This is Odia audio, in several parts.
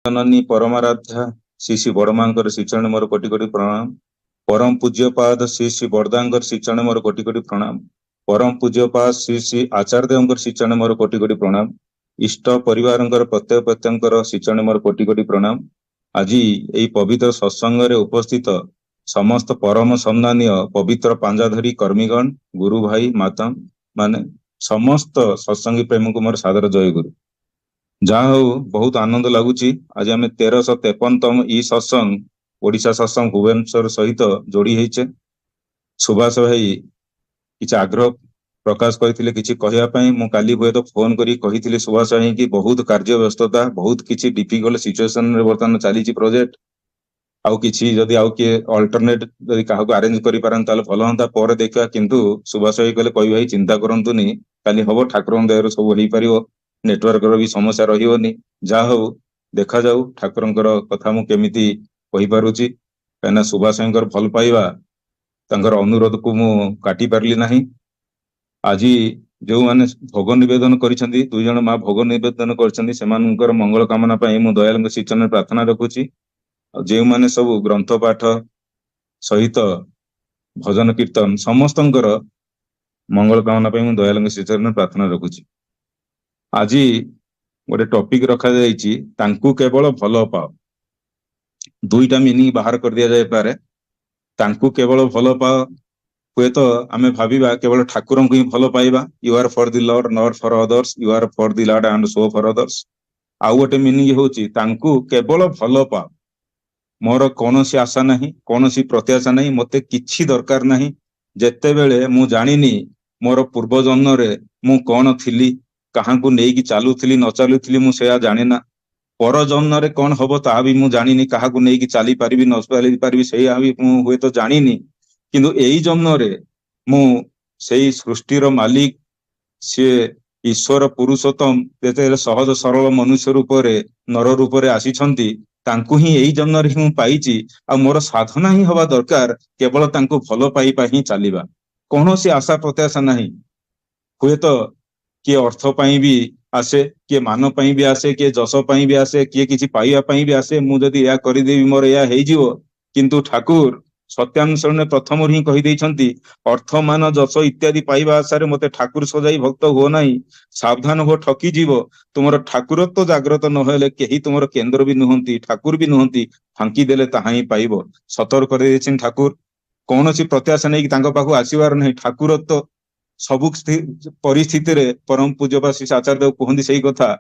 जननी परमाराध्या श्री श्री बड़मांकर श्रीचरण मोर कोटि कोटि प्रणाम। परम पूज्यपाद श्री श्री बरदांकर श्रीचरण मोर कोटि कोटि प्रणाम। परम पूज्यपाद श्री श्री आचार्य देवंकर श्रीचरण मोर कोटि कोटि प्रणाम। इष्ट परिवारंकर प्रत्येक प्रत्यंकर श्रीचरण मोर कोटि कोटि प्रणाम। आज यही पवित्र सत्संग रे उपस्थित समस्त परम सम्मानीय पवित्र पांजाधरी कर्मीगण गुरु भाई माता माने समस्त सत्संगी प्रेम को मोर सादर जय गुरु। जहाँ हो बहुत आनंद लगुच। आज आम 1353तम इ सत्संग ओडिशा सत्संग भुवनेश्वर सहित जोड़ी होइछे। सुभाष भाई किसी आग्रह प्रकाश करथिले किछि कहिया पई मु काली हुए तो फोन करी कहिथिले सुभाष भाई कि बहुत कार्य व्यस्तता बहुत किछि डिफिकल्ट सिचुएशन रे वर्तमान चलीछि प्रोजेक्ट आउ किछि जदि आउ के अल्टरनेट जदि काहको अरेंज करि पारन ताले भलो हंता पर देखा। किंतु सुभाष भाई कहले कहि भाई चिंता करंतुनी काली हबो ठाकुरन दयार सब होई परियो नेटवर्क रो भी समस्या रहियोनी। जा हो देखा जाऊ ठाकुरंकर कथा मु केमिति कहि पारुची कना सुभाष भाईकर भल पाइबा तांकर अनुरोध को मु काटी पारली नाही। आज जो माने भोग निवेदन करिसेंती दुई जण मा भोग निवेदन करिसेंती सेमानकर मंगल कामना पई मु दयालंग श्रीचरण प्रार्थना रखुची। जे माने सब ग्रंथ पाठ सहित भजन कीर्तन समस्तंकर मंगल कामना पई मु दयालंग श्रीचरण प्रार्थना रखुची। आज गोटे टॉपिक रखा जाइछि तांकु केवल भल पाओ। दुईटा मीनिंग बाहर कर दिया जाय पारे। तांकु केवल भल पाओ हुए तो आमे भाबिबा केवल ठाकुरंकु ही भल पाइबा। You are for the lord not for others, you are for the lord and so for others. आउ गोटे मीनिंग होछि तांकु केवल भल पाओ। मोर कोनोसी आशा नहीं कोनोसी प्रत्याशा नहीं मते किछि दरकार नहीं। जेते बेले मु जानिनी मोर पूर्व जन्म रे मु कोन थिली कहाँ को नहीं कि चालुली न चालुली मु से जाने ना। पर जन्म रे कौन हम ता भी मु जानिनी कहाँ को नहीं कि चली पारिबी न चली पारिबी से भी मु हुए तो जानिनी। किंतु एई जन्म रे मु सेई सृष्टिर मालिक से ईश्वर पुरुषोत्तम जेते सहज सरल मनुष्य रूप रे नर रूप रे आसीछंती तांकु ही एई जन्म रे मु पाइची। आ मोर साधना ही हवा दरकार केवल तांकु भलो पाइबा ही चलीबा। कोनोसी आशा प्रत्याशा नहीं। हुए तो किए अर्थ पाई भी आसे किए मान पाई भी आसे किए जस पाई भी आसे किए किछि पाइबा पाई भी आसे। मु जदि या करि देबी मोर या हेइ जिवो। किंतु ठाकुर सत्यानुसरण प्रथम ही कहि दैछंती अर्थ मान जस इत्यादि पाइबा आशारे मते ठाकुर सजाई भक्त हो नाही। सावधान हो ठकी जीवो। तुमर ठाकुरत्व जाग्रत न होले केही तुमर केंद्र भी नुहंती ठाकुर भी नुहंती फांकी देले ताहा ही पाइबो। सतर्क कर दैछिन ठाकुर। कोनोसी प्रत्याशा नै कि तांको पाखु आसीबार नै। ठाकुरत्व सबु परिस्थिति रे परम पूज्यपा श्री आचार्य देव कहते सही कथा।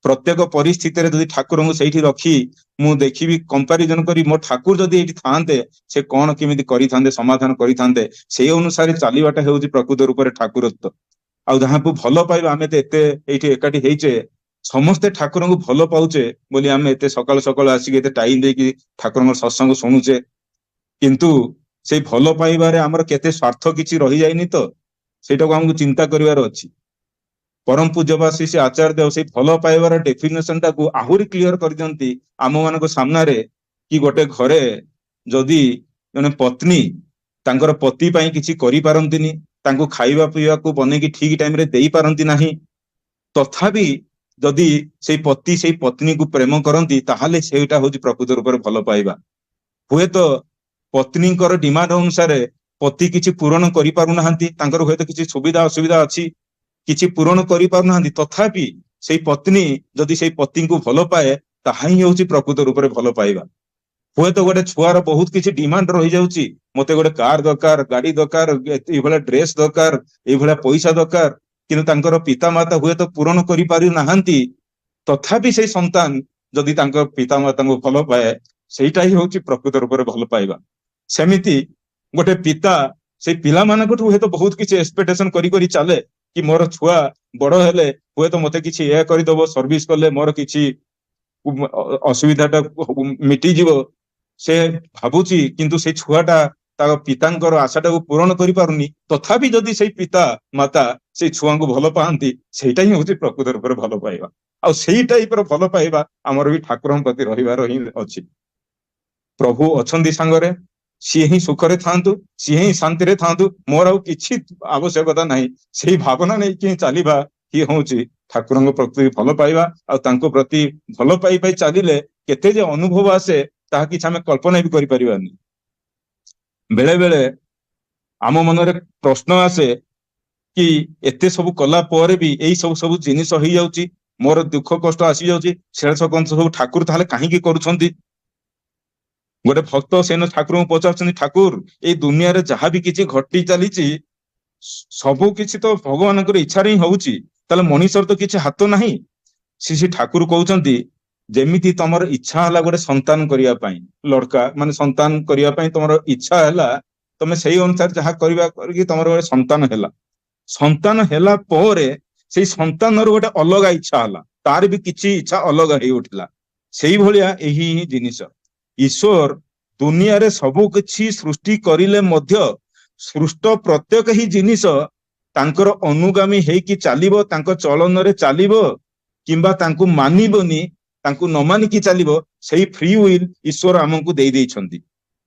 प्रत्येक परिस्थिति रे जदि ठाकुर को सही रखी मु देखी कंपारिजन करी मो ठाकुर जदि एठी थांते से कौन केमिति करि थांते समाधान करि थांते से अनुसार चलीबाटा हेउची प्रकृत रूप रे ठाकुरत्व। आ जहाँ को भल पाइबा आमे ते एते एठी एकाठी हेइचे समस्ते ठाकुर को भल पाउचे बोली आमे एते सकाळ सकाळ आसी एते टाइम दे कि ठाकुर सत्संग सुनुचे। किंतु से भल पाइबारे हमर केते स्वार्थ किछि रहि जाइनी तो सेटा को हमको चिंता करिवार अछि। परम पूज्यपा श्री आचार्य देव से भल पाइबार डेफिनेशन टा को आहुरी क्लियर कर दियंती आम मान सामना रे कि गोटे घरे जदि जने पत्नी तांकर पति पई किछि करि पारंतिनी तांको खाइबा पीवा को बने कि ठीक टाइम रे देई पारंती नाही। तथापि जदि से पति से पत्नी को प्रेम करंती ताहाले सेटा होची प्रकृत रूप रे भल पाइबा। हुए तो पत्नी कर डिमांड अनुसार पति किछि पूरण करि पारु नाहंती तांकर हुए तो किछि सुविधा असुविधा अछि किछि पूरण करि पारु नाहंती। तथापि सेई पत्नी जदि सेई पति को भल पाए ताहा ही होची प्रकृत रूप रे भल पाइबा। हुए तो गोटे छुआर बहुत किछि डिमांड रहि जाउची मते गोटे कार दरकार गाड़ी दरकार ए भला ड्रेस दरकार ए भला पैसा दरकार किंतु तांकर पिता माता हुए तो पूरण करि पारु नाहंती। तथापि सेई संतान जदि तांकर पिता माता को भल पाए सेटा ही होची प्रकृत रूप रे भल पाइबा। सेमिति गोटे पिता से पिला मानकठु हुए तो बहुत किछि एक्सपेक्टेशन करी करी चले कि मोर छुआ बड़ हेले हुए तो मते किछि ए करि दबो सर्विस करले मोर किछि असुविधाटा मिटी जीवो से भाबुची। किंतु से छुआटा ता पितांकर आशाटा को पूर्ण करि पारुनी। तथापि जदि से पिता माता से छुआ को भल पाहंती सेटा ही होची प्रकृत रूप रे भल पाइबा। आ सेही टाइप रो भल पाइबा हमर भी ठाकुरन प्रति रहिबार ही अछि। प्रभु अछंती संगरे सी ही सुखरे थांतु सी ही शांति रे थांतु मोर आउ किछि आवश्यकता नहीं। सेही भावना नहीं कि चलीबा कि होची ठाकुरंग प्रति भल पाइबा आ तांको प्रति भल पाई पाई चलिले କେତେ ଯେ ଅନୁଭବ ଆସେ ତାହା କିଛି ଆମେ କଳ୍ପନା ବି କରିପାରିବାନି। ବେଳେ ବେଳେ ଆମ ମନରେ ପ୍ରଶ୍ନ ଆସେ କି ଏତେ ସବୁ କଲା ପରେ ବି ଏଇ ସବୁ ସବୁ ଜିନିଷ ହେଇଯାଉଛି, ମୋର ଦୁଃଖ କଷ୍ଟ ଆସିଯାଉଛି, ସେଟା ସବୁ ଠାକୁର ତାହେଲେ କାହିଁକି କରୁଛନ୍ତି? ଗୋଟେ ଭକ୍ତ ସେନ ଠାକୁରଙ୍କୁ ପଚାରୁଛନ୍ତି, ଠାକୁର ଏଇ ଦୁନିଆରେ ଯାହା ବି କିଛି ଘଟି ଚାଲିଛି ସବୁ କିଛି ତ ଭଗବାନଙ୍କର ଇଚ୍ଛାରେ ହିଁ ହଉଛି, ତାହେଲେ ମଣିଷର ତ କିଛି ହାତ ନାହିଁ। ସେ ଠାକୁର କହୁଛନ୍ତି, ଯେମିତି ତମର ଇଚ୍ଛା ହେଲା ଗୋଟେ ସନ୍ତାନ କରିବା ପାଇଁ, ଲड़का ମାନେ ସନ୍ତାନ କରିବା ପାଇଁ ତମର ଇଚ୍ଛା ହେଲା, ତମେ ସେଇ ଅନୁସାରେ ଯାହା କରିବା କରିକି ତମର ଗୋଟେ ସନ୍ତାନ ହେଲା। ସନ୍ତାନ ହେଲା ପରେ ସେଇ ସନ୍ତାନର ଗୋଟେ ଅଲଗା ଇଚ୍ଛା ହେଲା, ତାର ବି କିଛି ଇଚ୍ଛା ଅଲଗା ହେଇ ଉଠିଲା। ସେଇଭଳିଆ ଏହି ହିଁ ଜିନିଷ, ଈଶ୍ୱର ଦୁନିଆରେ ସବୁ କିଛି ସୃଷ୍ଟି କରିଲେ ମଧ୍ୟ ସୃଷ୍ଟ ପ୍ରତ୍ୟେକ ହିଁ ଜିନିଷ ତାଙ୍କର ଅନୁଗାମୀ ହେଇକି ଚାଲିବ, ତାଙ୍କ ଚଳନରେ ଚାଲିବ, କିମ୍ବା ତାଙ୍କୁ ମାନିବନି, ତାଙ୍କୁ ନ ମାନିକି ଚାଲିବ, ସେଇ ଫ୍ରି ୱିଲ୍ ଈଶ୍ୱର ଆମକୁ ଦେଇ ଦେଇଛନ୍ତି।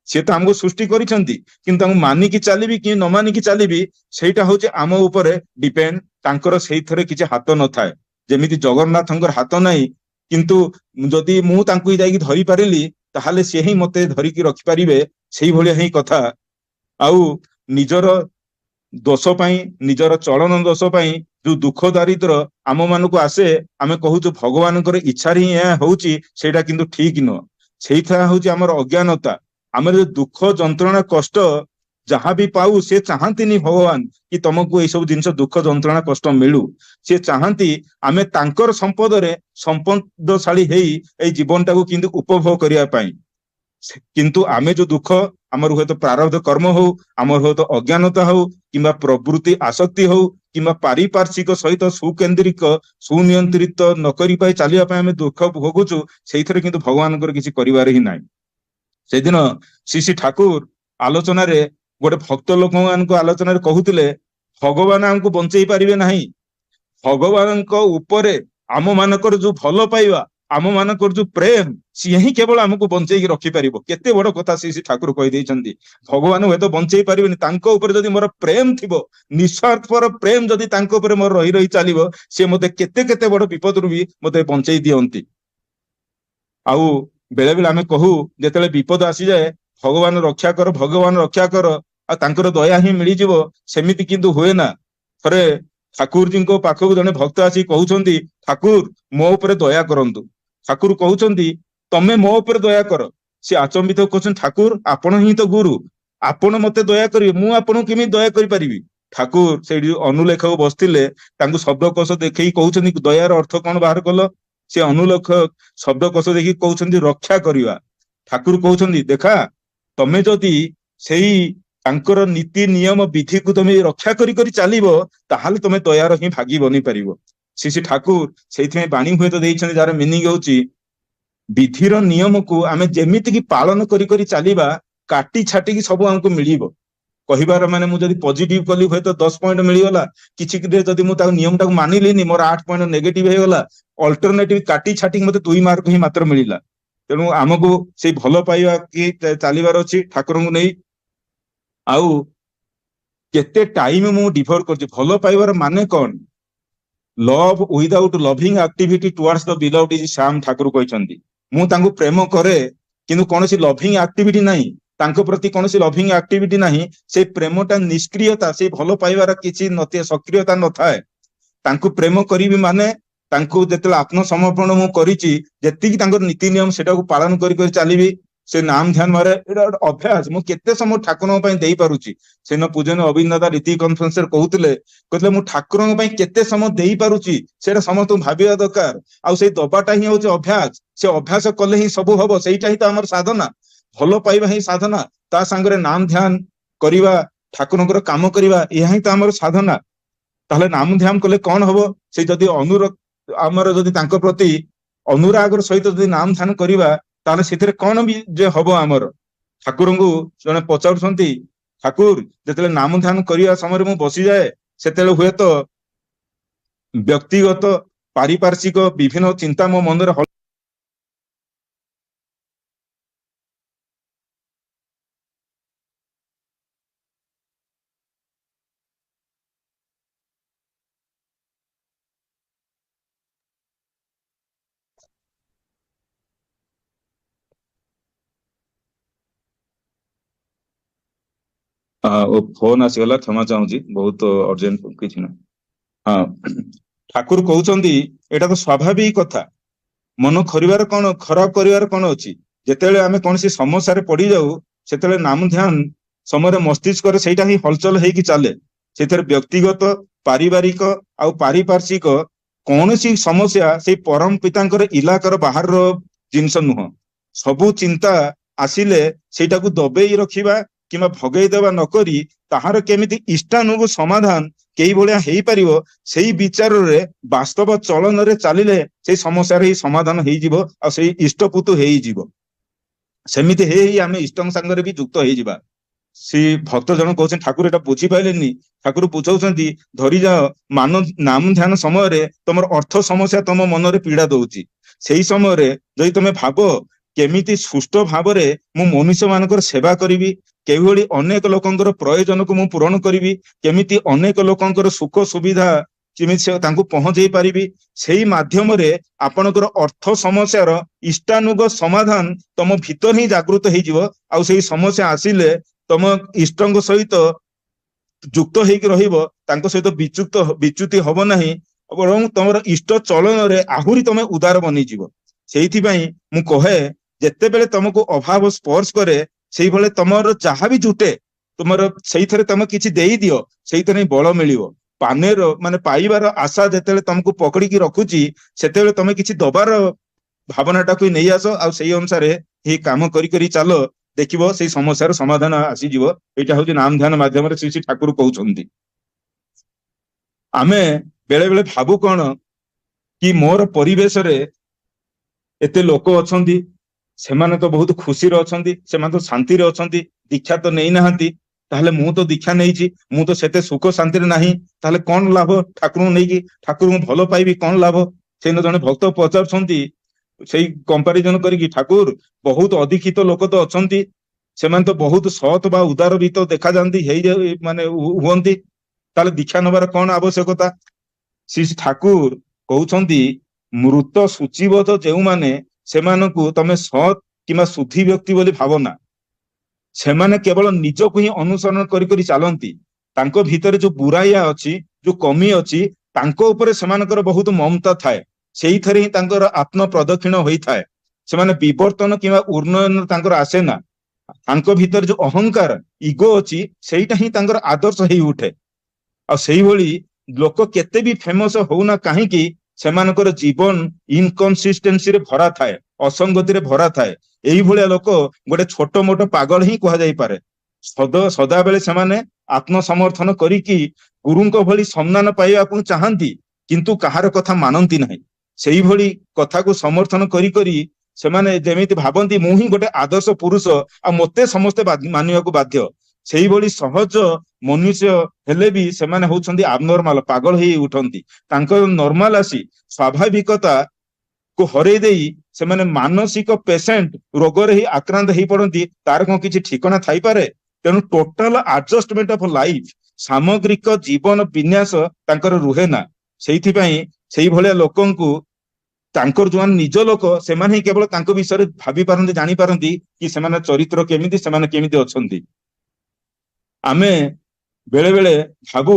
ସେ ତ ଆମକୁ ସୃଷ୍ଟି କରିଛନ୍ତି, କିନ୍ତୁ ତାଙ୍କୁ ମାନିକି ଚାଲିବି କି ନ ମାନିକି ଚାଲିବି ସେଇଟା ହଉଛି ଆମ ଉପରେ ଡିପେଣ୍ଡ। ତାଙ୍କର ସେଇଥିରେ କିଛି ହାତ ନଥାଏ। ଯେମିତି ଜଗନ୍ନାଥଙ୍କର ହାତ ନାହିଁ, କିନ୍ତୁ ଯଦି ମୁଁ ତାଙ୍କୁ ଯାଇକି ଧରି ପାରିଲି ତାହେଲେ ସେ ହିଁ ମତେ ଧରିକି ରଖିପାରିବେ, ସେଇଭଳିଆ ହିଁ କଥା। ଆଉ ନିଜର ଦୋଷ ପାଇଁ, ନିଜର ଚଳନ ଦୋଷ ପାଇଁ ଯୋଉ ଦୁଃଖ ଦାରିଦ୍ର ଆମ ମାନଙ୍କୁ ଆସେ, ଆମେ କହୁଛୁ ଭଗବାନଙ୍କର ଇଚ୍ଛାରେ ହିଁ ଏହା ହଉଛି, ସେଇଟା କିନ୍ତୁ ଠିକ ନୁହଁ। ସେଇଟା ହଉଛି ଆମର ଅଜ୍ଞାନତା। ଆମର ଯୋଉ ଦୁଃଖ ଯନ୍ତ୍ରଣା କଷ୍ଟ ଯାହା ବି ପାଉ, ସେ ଚାହାନ୍ତିନି ଭଗବାନ କି ତମକୁ ଏଇ ସବୁ ଜିନିଷ ଦୁଃଖ ଯନ୍ତ୍ରଣା କଷ୍ଟ ମିଳୁ। ସେ ଚାହାନ୍ତି ଆମେ ତାଙ୍କର ସମ୍ପଦରେ ସମ୍ପଦଶାଳୀ ହେଇ ଏଇ ଜୀବନଟାକୁ କିନ୍ତୁ ଉପଭୋଗ କରିବା ପାଇଁ। କିନ୍ତୁ ଆମେ ଯୋଉ ଦୁଃଖ, ଆମର ହୁଏତ ପ୍ରାରବ୍ଧ କର୍ମ ହଉ, ଆମର ହୁଏତ ଅଜ୍ଞାନତା ହଉ, କିମ୍ବା ପ୍ରବୃତ୍ତି ଆସକ୍ତି ହଉ, କିମ୍ବା ପାରିପାର୍ଶ୍ବିକ ସହିତ ସୁକେନ୍ଦ୍ରିକ ସୁନିୟନ୍ତ୍ରିତ ନ କରି ପାଇ ଚାଲିବା ପାଇଁ ଆମେ ଦୁଃଖ ଭୋଗୁଛୁ, ସେଇଥିରେ କିନ୍ତୁ ଭଗବାନଙ୍କର କିଛି କରିବାର ହିଁ ନାହିଁ। ସେଦିନ ଶ୍ରୀ ଠାକୁର ଆଲୋଚନାରେ ଗୋଟେ ଭକ୍ତ ଲୋକମାନଙ୍କ ଆଲୋଚନାରେ କହୁଥିଲେ, ଭଗବାନ ଆମକୁ ବଞ୍ଚେଇ ପାରିବେ ନାହିଁ, ଭଗବାନଙ୍କ ଉପରେ ଆମ ମାନଙ୍କର ଯୋଉ ଭଲ ପାଇବା, ଆମ ମାନଙ୍କର ଯୋଉ ପ୍ରେମ, ସିଏ ହିଁ କେବଳ ଆମକୁ ବଞ୍ଚେଇକି ରଖିପାରିବ। କେତେ ବଡ କଥା ଶ୍ରୀ ଠାକୁର କହିଦେଇଛନ୍ତି। ଭଗବାନ ହୁଏତ ବଞ୍ଚେଇ ପାରିବେନି, ତାଙ୍କ ଉପରେ ଯଦି ମୋର ପ୍ରେମ ଥିବ, ନିଃସ୍ୱାର୍ଥପର ପ୍ରେମ ଯଦି ତାଙ୍କ ଉପରେ ମୋର ରହି ରହି ଚାଲିବ, ସେ ମତେ କେତେ କେତେ ବଡ ବିପଦରୁ ବି ମତେ ବଞ୍ଚେଇ ଦିଅନ୍ତି। ଆଉ ବେଳେ ବେଳେ ଆମେ କହୁ, ଯେତେବେଳେ ବିପଦ ଆସିଯାଏ, ଭଗବାନ ରକ୍ଷା କର, ଭଗବାନ ରକ୍ଷା କର, ଆଉ ତାଙ୍କର ଦୟା ହିଁ ମିଳିଯିବ, ସେମିତି କିନ୍ତୁ ହୁଏ ନା। ଥରେ ଠାକୁରଜୀଙ୍କ ପାଖକୁ ଜଣେ ଭକ୍ତ ଆସି କହୁଛନ୍ତି, ଠାକୁର ମୋ ଉପରେ ଦୟା କରନ୍ତୁ। ଠାକୁର କହୁଛନ୍ତି, ତମେ ମୋ ଉପରେ ଦୟା କର। ସେ ଆଚମ୍ବିତ କହୁଛନ୍ତି, ଠାକୁର ଆପଣ ହିଁ ତ ଗୁରୁ, ଆପଣ ମତେ ଦୟା କରିବେ, ମୁଁ ଆପଣଙ୍କୁ କେମିତି ଦୟା କରିପାରିବି? ଠାକୁର ସେଇଠି ଅନୁଲେଖକ ବସିଥିଲେ, ତାଙ୍କୁ ଶବ୍ଦକୋଷ ଦେଖେଇ କହୁଛନ୍ତି, ଦୟାର ଅର୍ଥ କଣ ବାହାର କଲ? ସେ ଅନୁଲେଖକ ଶବ୍ଦକୋଷ ଦେଖି କହୁଛନ୍ତି, ରକ୍ଷା କରିବା। ଠାକୁର କହୁଛନ୍ତି, ଦେଖା, ତମେ ଯଦି ସେଇ ତାଙ୍କର ନୀତି ନିୟମ ବିଧିକୁ ତମେ ରକ୍ଷା କରି କରି ଚାଲିବ, ତାହେଲେ ତମେ ଦୟାର ହିଁ ଭାଗି ବନି ପାରିବ। ଶ୍ରୀ ଠାକୁର ସେଇଥିପାଇଁ ବାଣୀ ହୁଏତ ଦେଇଛନ୍ତି, ଯାହାର ମିନିଂ ହଉଛି, ବିଧିର ନିୟମକୁ ଆମେ ଯେମିତିକି ପାଳନ କରି କରି ଚାଲିବା, କାଟି ଛାଟିକି ସବୁ ଆମକୁ ମିଳିବ। କହିବାର ମାନେ, ମୁଁ ଯଦି ପଜିଟିଭ କଲି ହୁଏତ 10 ପଏଣ୍ଟ ମିଳିଗଲା, କିଛି ଯଦି ମୁଁ ତାକୁ ନିୟମଟାକୁ ମାନିଲିନି, ମୋର 8 ପଏଣ୍ଟ ନେଗେଟିଭ ହେଇଗଲା। ଅଲ୍ଟରନେଟିଭ କାଟି ଛାଟିକି ମତେ 2 ମାର୍କ ହିଁ ମାତ୍ର ମିଳିଲା। ତେଣୁ ଆମକୁ ସେଇ ଭଲ ପାଇବା କି ଚାଲିବାର ଅଛି ଠାକୁରଙ୍କୁ ନେଇ। ଆଉ କେତେ ଟାଇମ ମୁଁ ଡିଭୋଟ କରୁଛି, ଭଲ ପାଇବାର ମାନେ କଣ? Love without loving activity towards the beloved is Shyam Thakur କହିଛନ୍ତି। ମୁଁ ତାଙ୍କୁ ପ୍ରେମ କରେ, କିନ୍ତୁ କୌଣସି ଲଭିଂ ଆକ୍ଟିଭିଟି ନାହିଁ, ତାଙ୍କ ପ୍ରତି କୌଣସି ଲଭିଂ ଆକ୍ଟିଭିଟି ନାହିଁ। ସେଇ ପ୍ରେମଟା ନିଷ୍କ୍ରିୟତା, ସେଇ ଭଲ ପାଇବାର କିଛି ନଥାଏ, ସକ୍ରିୟତା ନଥାଏ। ତାଙ୍କୁ ପ୍ରେମ କରିବି ମାନେ ତାଙ୍କୁ ଯେତେବେଳେ ଆତ୍ମସମର୍ପଣ ମୁଁ କରିଛି, ଯେତିକି ତାଙ୍କର ନୀତି ନିୟମ ସେଟାକୁ ପାଳନ କରି କରି ଚାଲିବି। ସେ ନାମ ଧ୍ୟାନ ମାରେ, ଏଇଟା ଗୋଟେ ଅଭ୍ୟାସ। ମୁଁ କେତେ ସମୟ ଠାକୁରଙ୍କ ପାଇଁ ଦେଇପାରୁଛି? ସେଦିନ ପୂଜନୀୟ ଅବିନ୍ଦ ଦାଦା ରୀତି କନଫରେନ୍ସରେ କହୁଥିଲେ, ମୁଁ ଠାକୁରଙ୍କ ପାଇଁ କେତେ ସମୟ ଦେଇପାରୁଛି, ସେଇଟା ସମସ୍ତଙ୍କୁ ଭାବିବା ଦରକାର। ଆଉ ସେଇ ଦବାଟା ହିଁ ହଉଛି ଅଭ୍ୟାସ। ସେ ଅଭ୍ୟାସ କଲେ ହିଁ ସବୁ ହବ, ସେଇଟା ହିଁ ତ ଆମର ସାଧନା। ଭଲ ପାଇବା ହିଁ ସାଧନା, ତା ସାଙ୍ଗରେ ନାମ ଧ୍ୟାନ କରିବା, ଠାକୁରଙ୍କର କାମ କରିବା, ଏହା ହିଁ ତ ଆମର ସାଧନା। ତାହେଲେ ନାମ ଧ୍ୟାନ କଲେ କଣ ହବ? ସେ ଯଦି ଆମର ଯଦି ତାଙ୍କ ପ୍ରତି ଅନୁରାଗର ସହିତ ଯଦି ନାମ ଧ୍ୟାନ କରିବା, ତାହେଲେ ସେଥିରେ କଣ ବି ଯେ ହବ ଆମର? ଠାକୁରଙ୍କୁ ଜଣେ ପଚାରୁଛନ୍ତି, ଠାକୁର ଯେତେବେଳେ ନାମ ଧ୍ୟାନ କରିବା ସମୟରେ ମୁଁ ବସିଯାଏ, ସେତେବେଳେ ହୁଏତ ବ୍ୟକ୍ତିଗତ ପାରିପାର୍ଶ୍ବିକ ବିଭିନ୍ନ ଚିନ୍ତା ମୋ ମନରେ फोन आसीगला क्षमा चाहूँगी बहुत अर्जेंट किसी ना। हाँ ठाकुर कहउछंती एटा तो स्वाभाविक कथा मन खरिवार कौन खराब करिवार कौन अछि जेतेले आमे कोनसी समस्या रे पड़ी जाऊ सेतेले नाम ध्यान समय मस्तिष्क रे सेटा ही हलचल हेकी चाले सेथरे व्यक्तिगत पारिवारिक आउ पारिपार्श्विक कौनसी समस्या से परम पितांकर इलाकार बाहर जिनस नुह सबु चिंता आसिले सेटाकू दबेई रखिबा किंबा भगेई देवा नकरी ताहार केमिति इष्टानुग समाधान केई भलिया हेई परिबो सेई विचार रे वास्तव चलन रे चालिले सेई समस्या रे समाधान हेई जिवो आ सेई इष्टपुतु हेई जिवो सेमिति हेई आमे इष्टंग संगरे भी युक्त हेई जिबा सी भक्त जन कहउछन ठाकुर एटा बुझी पाइलेनी ठाकुर बुझाउछंती धरि जाओ मान नाम ध्यान समय रे तमर अर्थ समस्या तम मन रे पीड़ा दउची सेई समय रे जदि तमे भाबो केमिति सुष्ट भावरे मु मनुष्य मानकर सेवा करिवि केवली अनेक लोकंकर प्रयोजन को मु पूरण करिवि केमिति अनेक लोकंकर सुख सुविधा केमिति से तांको पहुंचई पारिबि सेई माध्यम रे आपनकर अर्थ समस्यार इष्टानुग समाधान तम भीतर ही जागृत हेई जिवो आ सेई समस्या आसिले तम इष्टंग सहित युक्त हेकी रहिबो तांको सहित विच्युति हबो नाही बरं तमर इष्ट चलन रे आहुरी तमे उदार बनी जिवो सेइथि पई मु कहे जेते बेले तुमको अभाव स्पर्श करे सेई भले तमर जहाँ भी जुटे तुमर सेई थरे तम किछि देई दियो सेई थरे बळ मिलिवो पानेर माने पाइबार आशा जेतेले तुमको पकड़ी की रखुची सेतेले तमे किछि दबार भावनाटा को नहीं आस आ सेई अनुसार ही काम करी करी चलो देखिबो सेई समस्यार समाधान आसी जिवो एटा होची नाम ध्यान माध्यम रे श्री श्री ठाकुर कहउछंती आमे बेले बेले भाबु कोन कि मोर परिवेश रे एते लोक अछंती सेमाने तो बहुत खुशी रे अछंती सेमाने तो शांति रे अछंती दीक्षा तो नहीं नाहंती ताहले मु तो दीक्षा नेइची मु तो सेते सुख शांति रे नाही ताहले कोन लाभ ठाकुर नै कि ठाकुर मु भलो पाइबी कोन लाभ सेन जने भक्त पचारछंती सेई कंपैरिजन करी कि ठाकुर बहुत अधिकित लोक तो अछंती सेमाने तो बहुत सत बा उदार भी तो देखा जानती हेई माने हुवंती ताहले दीक्षा नबार कोन आवश्यकता श्री ठाकुर कहउछंती मृत सूचीबद्ध जेउ माने सेमानकु तमे सत किमा शुद्धि व्यक्ति बोली भावना सेमाने केवल निज को ही अनुसरण करी करी चालंती तांको भीतर जो बुराइया अछि जो कमी अछि तांको ऊपर सेमानकर बहुत ममता थाए सेई थरे ही तांकर आत्म प्रदक्षिण होई थाए सेमाने विवर्तन किमा उन्नयन तांकर आसे ना तांको भीतर जो अहंकार इगो अछि सेईटा ही तांकर आदर्श हेई उठे आ सेई भली लोक केते भी फेमस होउना काहे की सेमानकर जीवन इनकन्सिस्टेंसी रे भरा थाए असंगति रे भरा थाए एई भलिया लोक गोटे छोट मोट पागल ही कहा जाई पारे सदा बेले सेमाने आत्म समर्थन करिकी गुरुंको भली सम्मान पाइबा को चाहंती किंतु कहार कथा मानंती नाही सेई भली कथा को समर्थन करी करी सेमाने जेमिति भाबंती मु ही गोटे आदर्श पुरुष आ मते समस्ते मानिबा को बाध्य सेई भली सहज मनुष्य हेले भी सेमाने होउछंती abnormal पागल ही उठंती तांकर नॉर्मल आसी स्वाभाविकता को हरे देई सेमाने मानसिक पेशेंट रोग रे ही आक्रांत ही पड़ंती तार को किछि ठिकाना थाई पारे तेनु टोटल एडजस्टमेंट ऑफ लाइफ सामग्रिक जीवन विन्यास तांकर रुहे ना सेइथि पई सेई भलिया लोकंकु तांकर जोन निज लोक सेमाने ही केवल तांको विषय भाबी पारंती जानि पारंती कि सेमाने चरित्र केमिति सेमाने केमिति अछंती आमे बेले बेले भाबू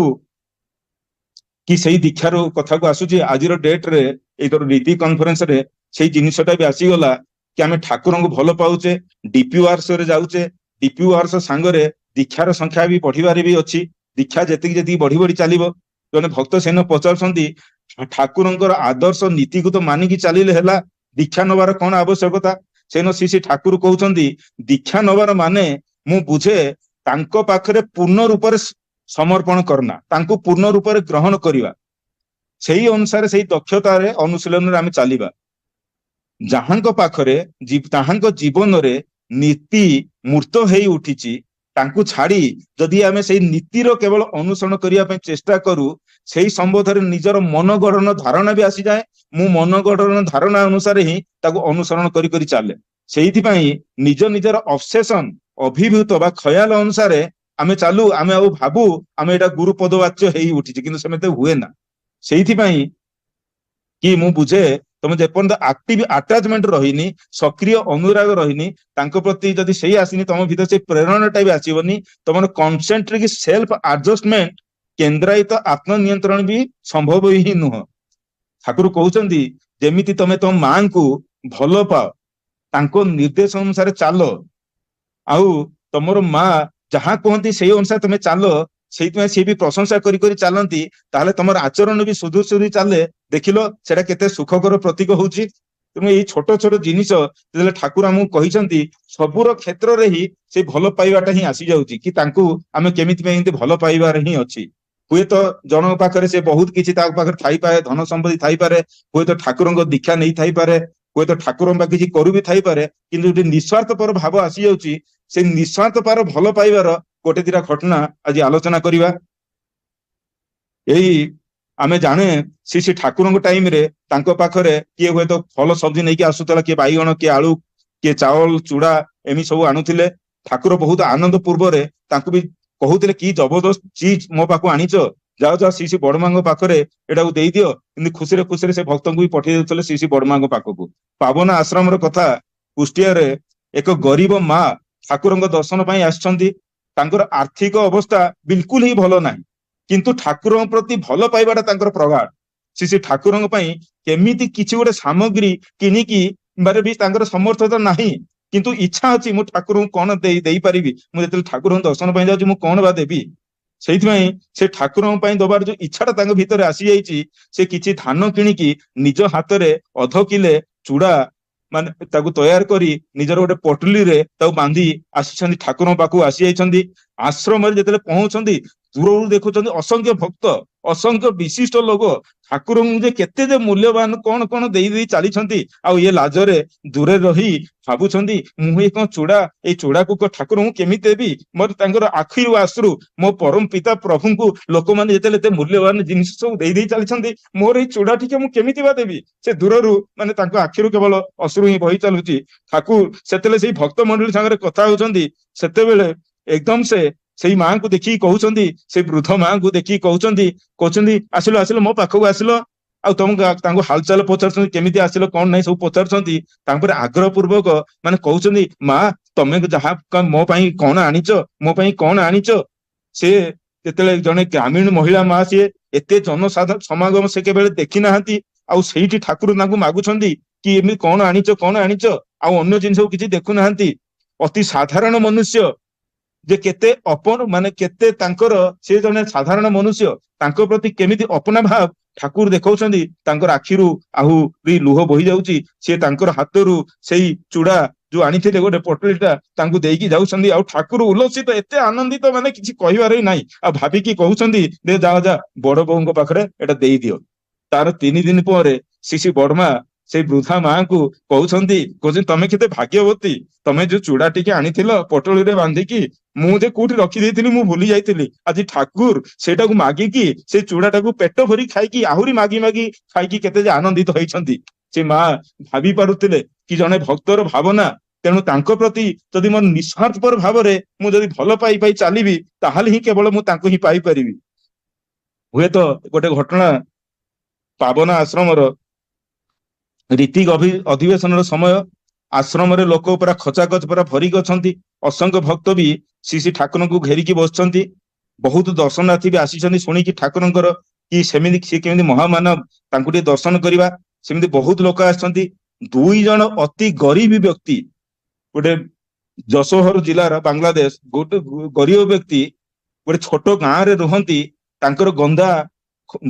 कि सही दीक्षार कथा को आसुची आज डेट रे एतर रीति कॉन्फ्रेंस रे सही जिनिसटा भी आसी गला कि आमे ठाकुर को भलो पाउचे डीपीआरएस रे जाउचे डीपीआरएस संगरे दीक्षार संख्या भी बढ़िबारे भी अछि दीक्षा जति जति बढ़ी बढ़ी चलिबो जने भक्त सेन पचारसंती ठाकुरंकर आदर्श नीति को तो मानिकी चलिले हेला दीक्षा नबार कोन आवश्यकता सेन सीसी ठाकुर कहउचंदी दीक्षा नबार माने मु बुझे तांको पाखरे पूर्ण रूप रे समर्पण करना तांको पूर्ण रूप रे ग्रहण करिवा सेही अनुसार सेही दक्षता रे अनुशीलन रे आमे चालिबा जहांको पाखरे ताहांको जीवन रे नीति मूर्त हेई उठिची तांको छाड़ी जदि आमे सेही नीति रो केवल अनुसरण करिया पे चेष्टा करू सेही संबोधन निजर मन गठन धारणा भी आसी जाए मु मन गठन धारणा अनुसार ही ताको अनुसरण करी करी चाले सेहिथि पई निज निजर ऑब्सेशन अभिभूत बा खयाल अनुसार आमे चालू आमे आ भाबू आमे एटा गुरु पदवाच्य हेई उठिची किंतु सेमेते हुए ना सेहिथि पई कि मु बुझे ତମେ ଯେପର୍ଯ୍ୟନ୍ତ ଆକ୍ଟିଭ ଆଟାଚମେଣ୍ଟ ରହିନି, ସକ୍ରିୟ ଅନୁରାଗ ରହିନି ତାଙ୍କ ପ୍ରତି, ଯଦି ସେଇ ଆସିନି ତମ ଭିତରେ ସେ ପ୍ରେରଣାଟା ବି ଆସିବନି, ତମର କନସେଣ୍ଟ୍ରିକ ସେଲ୍ଫ ଆଡଜଷ୍ଟମେଣ୍ଟ କେନ୍ଦ୍ରାୟିତ ଆତ୍ମନିୟନ୍ତ୍ରଣ ବି ସମ୍ଭବ ହିଁ ନୁହଁ। ଠାକୁର କହୁଛନ୍ତି ଯେମିତି ତମେ ତମ ମାଙ୍କୁ ଭଲ ପାଅ, ତାଙ୍କ ନିର୍ଦ୍ଦେଶ ଅନୁସାରେ ଚାଲ, ଆଉ ତମର ମା ଯାହା କୁହନ୍ତି ସେଇ ଅନୁସାରେ ତମେ ଚାଲ, ସେଇଥିପାଇଁ ସିଏ ବି ପ୍ରଶଂସା କରି କରି ଚାଲନ୍ତି, ତାହେଲେ ତମର ଆଚରଣ ବି ସୁଧୁରି ସୁଧୁରି ଚାଲେ, ଦେଖିଲ ସେଟା କେତେ ସୁଖକର ପ୍ରତୀକ ହଉଛି। ତେଣୁ ଏଇ ଛୋଟ ଛୋଟ ଜିନିଷ ଯେତେବେଳେ ଠାକୁର ଆମକୁ କହିଛନ୍ତି, ସବୁର କ୍ଷେତ୍ରରେ ହିଁ ସେ ଭଲ ପାଇବାଟା ହିଁ ଆସିଯାଉଛି, କି ତାଙ୍କୁ ଆମେ କେମିତି ପାଇଁ ଏମିତି ଭଲ ପାଇବାର ହିଁ ଅଛି। ହୁଏତ ଜଣଙ୍କ ପାଖରେ ସେ ବହୁତ କିଛି ତା ପାଖରେ ଥାଇପାରେ, ଧନ ସମ୍ପତ୍ତି ଥାଇପାରେ, ହୁଏତ ଠାକୁରଙ୍କ ଦୀକ୍ଷା ନେଇ ଥାଇପାରେ, ହୁଏତ ଠାକୁରଙ୍କ ପାଖରେ କିଛି କରୁ ବି ଥାଇପାରେ, କିନ୍ତୁ ଯଦି ନିଃସ୍ୱାର୍ଥପର ଭାବ ଆସିଯାଉଛି, ସେ ନିଃସ୍ୱାର୍ଥପର ଭଲ ପାଇବାର ଗୋଟେ ଦିଟା ଘଟଣା ଆଜି ଆଲୋଚନା କରିବା। ଏଇ ଆମେ ଜାଣେ ଶ୍ରୀ ଠାକୁରଙ୍କ ଟାଇମରେ ତାଙ୍କ ପାଖରେ କିଏ ହୁଏତ ଫଳ ସବଜି ନେଇକି ଆସୁଥିଲା, କିଏ ବାଇଗଣ, କିଏ ଆଳୁ, କିଏ ଚାଉଳ, ଚୁଡା ଏମିତି ସବୁ ଆଣୁଥିଲେ। ଠାକୁର ବହୁତ ଆନନ୍ଦ ପୂର୍ବରେ ତାଙ୍କୁ ବି କହୁଥିଲେ କି ଜବରଦସ୍ତ ଚିଜ ମୋ ପାଖକୁ ଆଣିଛ, ଯାଅ ଯାଅ ଶ୍ରୀ ବଡମାଙ୍କ ପାଖରେ ଏଟାକୁ ଦେଇଦିଅ, କିନ୍ତୁ ଖୁସିରେ ଖୁସିରେ ସେ ଭକ୍ତଙ୍କୁ ବି ପଠେଇ ଦେଉଥିଲେ ଶ୍ରୀ ବଡମାଙ୍କ ପାଖକୁ। ପାବନ ଆଶ୍ରମର କଥା, କୁଷ୍ଟିଆରେ ଏକ ଗରିବ ମା ଠାକୁରଙ୍କ ଦର୍ଶନ ପାଇଁ ଆସିଛନ୍ତି, ତାଙ୍କର ଆର୍ଥିକ ଅବସ୍ଥା ବିଲକୁଲ ହିଁ ଭଲ ନାହିଁ, କିନ୍ତୁ ଠାକୁରଙ୍କ ପ୍ରତି ଭଲ ପାଇବାଟା ତାଙ୍କର ପ୍ରଗାଢ। ସେ ଠାକୁରଙ୍କ ପାଇଁ କେମିତି କିଛି ଗୋଟେ ସାମଗ୍ରୀ କିଣିକି ବି ତାଙ୍କର ସମର୍ଥତା ନାହିଁ, କିନ୍ତୁ ଇଚ୍ଛା ଅଛି ମୁଁ ଠାକୁରଙ୍କୁ କଣ ଦେଇପାରିବି, ମୁଁ ଯେତେବେଳେ ଠାକୁରଙ୍କୁ ଦର୍ଶନ ପାଇଁ ଯାଉଛି ମୁଁ କଣ ବା ଦେବି। ସେଇଥିପାଇଁ ସେ ଠାକୁରଙ୍କ ପାଇଁ ଦବାର ଯୋଉ ଇଚ୍ଛାଟା ତାଙ୍କ ଭିତରେ ଆସିଯାଇଛି, ସେ କିଛି ଧାନ କିଣିକି ନିଜ ହାତରେ ଅଧ କିଲେ ଚୁଡା ମାନେ ତାକୁ ତୟାର କରି ନିଜର ଗୋଟେ ପଟୁଲିରେ ତାକୁ ବାନ୍ଧି ଆସିଛନ୍ତି, ଠାକୁରଙ୍କ ପାଖକୁ ଆସି ଯାଇଛନ୍ତି। ଆଶ୍ରମରେ ଯେତେବେଳେ ପହଞ୍ଚନ୍ତି, ଦୂରରୁ ଦେଖୁଛନ୍ତି ଅସଂଖ୍ୟ ଭକ୍ତ, ଅସଂଖ୍ୟ ବିଶିଷ୍ଟ ଲୋକ ଠାକୁରଙ୍କୁ ଯେ କେତେ ଯେ ମୂଲ୍ୟବାନ କଣ କଣ ଦେଇ ଦେଇ ଚାଲିଛନ୍ତି, ଆଉ ଇଏ ଲାଜରେ ଦୂରରେ ରହି ଭାବୁଛନ୍ତି ମୁଁ ଏଇ କଣ ଚୁଡା, ଏଇ ଚୁଡାକୁ ଠାକୁରଙ୍କୁ କେମିତି ଦେବି। ମୋର ତାଙ୍କର ଆଖିରୁ ଆଶ୍ରୁ ମୋ ପରମ ପିତା ପ୍ରଭୁଙ୍କୁ ଲୋକମାନେ ଯେତେବେଳେ ଏତେ ମୂଲ୍ୟବାନ ଜିନିଷ ସବୁ ଦେଇ ଦେଇ ଚାଲିଛନ୍ତି, ମୋର ଏଇ ଚୁଡା ଟିକେ ମୁଁ କେମିତି ବା ଦେବି। ସେ ଦୂରରୁ ମାନେ ତାଙ୍କ ଆଖିରୁ କେବଳ ଅଶ୍ରୁ ହିଁ ବହି ଚାଲୁଛି। ଠାକୁର ସେତେବେଳେ ସେଇ ଭକ୍ତ ମଣ୍ଡଳୀ ସାଙ୍ଗରେ କଥା ହଉଛନ୍ତି, ସେତେବେଳେ ଏକଦମ ସେ ସେଇ ମାଙ୍କୁ ଦେଖିକି କହୁଛନ୍ତି, ସେଇ ବୃଦ୍ଧ ମାଙ୍କୁ ଦେଖିକି କହୁଛନ୍ତି, ଆସିଲ ଆସିଲ ମୋ ପାଖକୁ ଆସିଲ, ଆଉ ତମକୁ ତାଙ୍କୁ ହାଲଚାଲ ପଚାରୁଛନ୍ତି, କେମିତି ଆସିଲ କଣ ନାହିଁ ସବୁ ପଚାରୁଛନ୍ତି। ତାପରେ ଆଗ୍ରହ ପୂର୍ବକ ମାନେ କହୁଛନ୍ତି, ମା ତମେ ଯାହା ମୋ ପାଇଁ କଣ ଆଣିଛ, ମୋ ପାଇଁ କଣ ଆଣିଛ। ସେ ଯେତେବେଳେ ଜଣେ ଗ୍ରାମୀଣ ମହିଳା ମା, ସିଏ ଏତେ ଜନସାଧାରଣ ସମାଗମ ସେ କେବେ ଦେଖି ନାହାନ୍ତି, ଆଉ ସେଇଠି ଠାକୁର ତାଙ୍କୁ ମାଗୁଛନ୍ତି କି ଏମିତି କଣ ଆଣିଛ କଣ ଆଣିଛ, ଆଉ ଅନ୍ୟ ଜିନିଷକୁ କିଛି ଦେଖୁନାହାନ୍ତି। ଅତି ସାଧାରଣ ମନୁଷ୍ୟ ଯେ କେତେ ମାନେ କେତେ ତାଙ୍କର, ସେ ଜଣେ ସାଧାରଣ ମନୁଷ୍ୟ, ତାଙ୍କ ପ୍ରତି କେମିତି ଅପନା ଭାବ ଠାକୁର ଦେଖାଉଛନ୍ତି। ତାଙ୍କର ଆଖିରୁ ଆହୁରି ଲୁହ ବୋହି ଯାଉଛି। ସେ ତାଙ୍କର ହାତରୁ ସେଇ ଚୁଡା ଯୋଉ ଆଣିଥିଲେ ଗୋଟେ ପଟୁଳିଟା ତାଙ୍କୁ ଦେଇକି ଯାଉଛନ୍ତି, ଆଉ ଠାକୁର ଉଲ୍ଲସିତ, ଏତେ ଆନନ୍ଦିତ ମାନେ କିଛି କହିବାର ହିଁ ନାହିଁ। ଆଉ ଭାବିକି କହୁଛନ୍ତି ଦେ ଯା ଯା ବଡ ବୋଉଙ୍କ ପାଖରେ ଏଟା ଦେଇଦିଅ। ତାର 3 ଦିନ ପରେ ଶ୍ରୀ ବଡମା ସେଇ ବୃଦ୍ଧା ମାଙ୍କୁ କହୁଛନ୍ତି ତମେ କେତେ ଭାଗ୍ୟବତୀ, ତମେ ଯୋଉ ଚୁଡା ଟିକେ ଆଣିଥିଲ ପଟୁଳିରେ ବାନ୍ଧିକି, ମୁଁ ଯେ କୋଉଠି ରଖିଦେଇଥିଲି ମୁଁ ଭୁଲି ଯାଇଥିଲି, ଆଜି ଠାକୁର ସେଇଟାକୁ ମାଗିକି ସେଇ ଚୁଡାଟାକୁ ପେଟ ଭରି ଖାଇକି, ଆହୁରି ମାଗି ମାଗି ଖାଇକି କେତେ ଯେ ଆନନ୍ଦିତ ହେଇଛନ୍ତି। ସେ ମା ଭାବି ପାରୁଥିଲେ କି ଜଣେ ଭକ୍ତର ଭାବନା, ତେଣୁ ତାଙ୍କ ପ୍ରତି ଯଦି ମୋର ନିଃସ୍ୱାର୍ଥପର ଭାବରେ ମୁଁ ଯଦି ଭଲ ପାଇ ଚାଲିବି, ତାହେଲେ ହିଁ କେବଳ ମୁଁ ତାଙ୍କୁ ହିଁ ପାଇପାରିବି। ହୁଏତ ଗୋଟେ ଘଟଣା, ପାବନ ଆଶ୍ରମର ରୀତି ଅଧିବେଶନର ସମୟ, ଆଶ୍ରମରେ ଲୋକ ପୁରା ଖଚାଖଚ ପୁରା ଭରିକି ଅଛନ୍ତି, ଅସଂଖ୍ୟ ଭକ୍ତ ବି ଶ୍ରୀ ଠାକୁରଙ୍କୁ ଘେରିକି ବସିଛନ୍ତି। ବହୁତ ଦର୍ଶନାର୍ଥୀ ବି ଆସିଛନ୍ତି ଶୁଣିକି ଠାକୁରଙ୍କର କି ସେମିତି ସେ କେମିତି ମହାମାନବ, ତାଙ୍କୁ ଟିକେ ଦର୍ଶନ କରିବା। ସେମିତି ବହୁତ ଲୋକ ଆସିଛନ୍ତି। 2 ଜଣ ଅତି ଗରିବ ବ୍ୟକ୍ତି, ଗୋଟେ ଯଶୋହର ଜିଲ୍ଲାର ବାଂଲାଦେଶ ଗୋଟେ ଗରିବ ବ୍ୟକ୍ତି, ଗୋଟେ ଛୋଟ ଗାଁରେ ରୁହନ୍ତି, ତାଙ୍କର ଗନ୍ଦା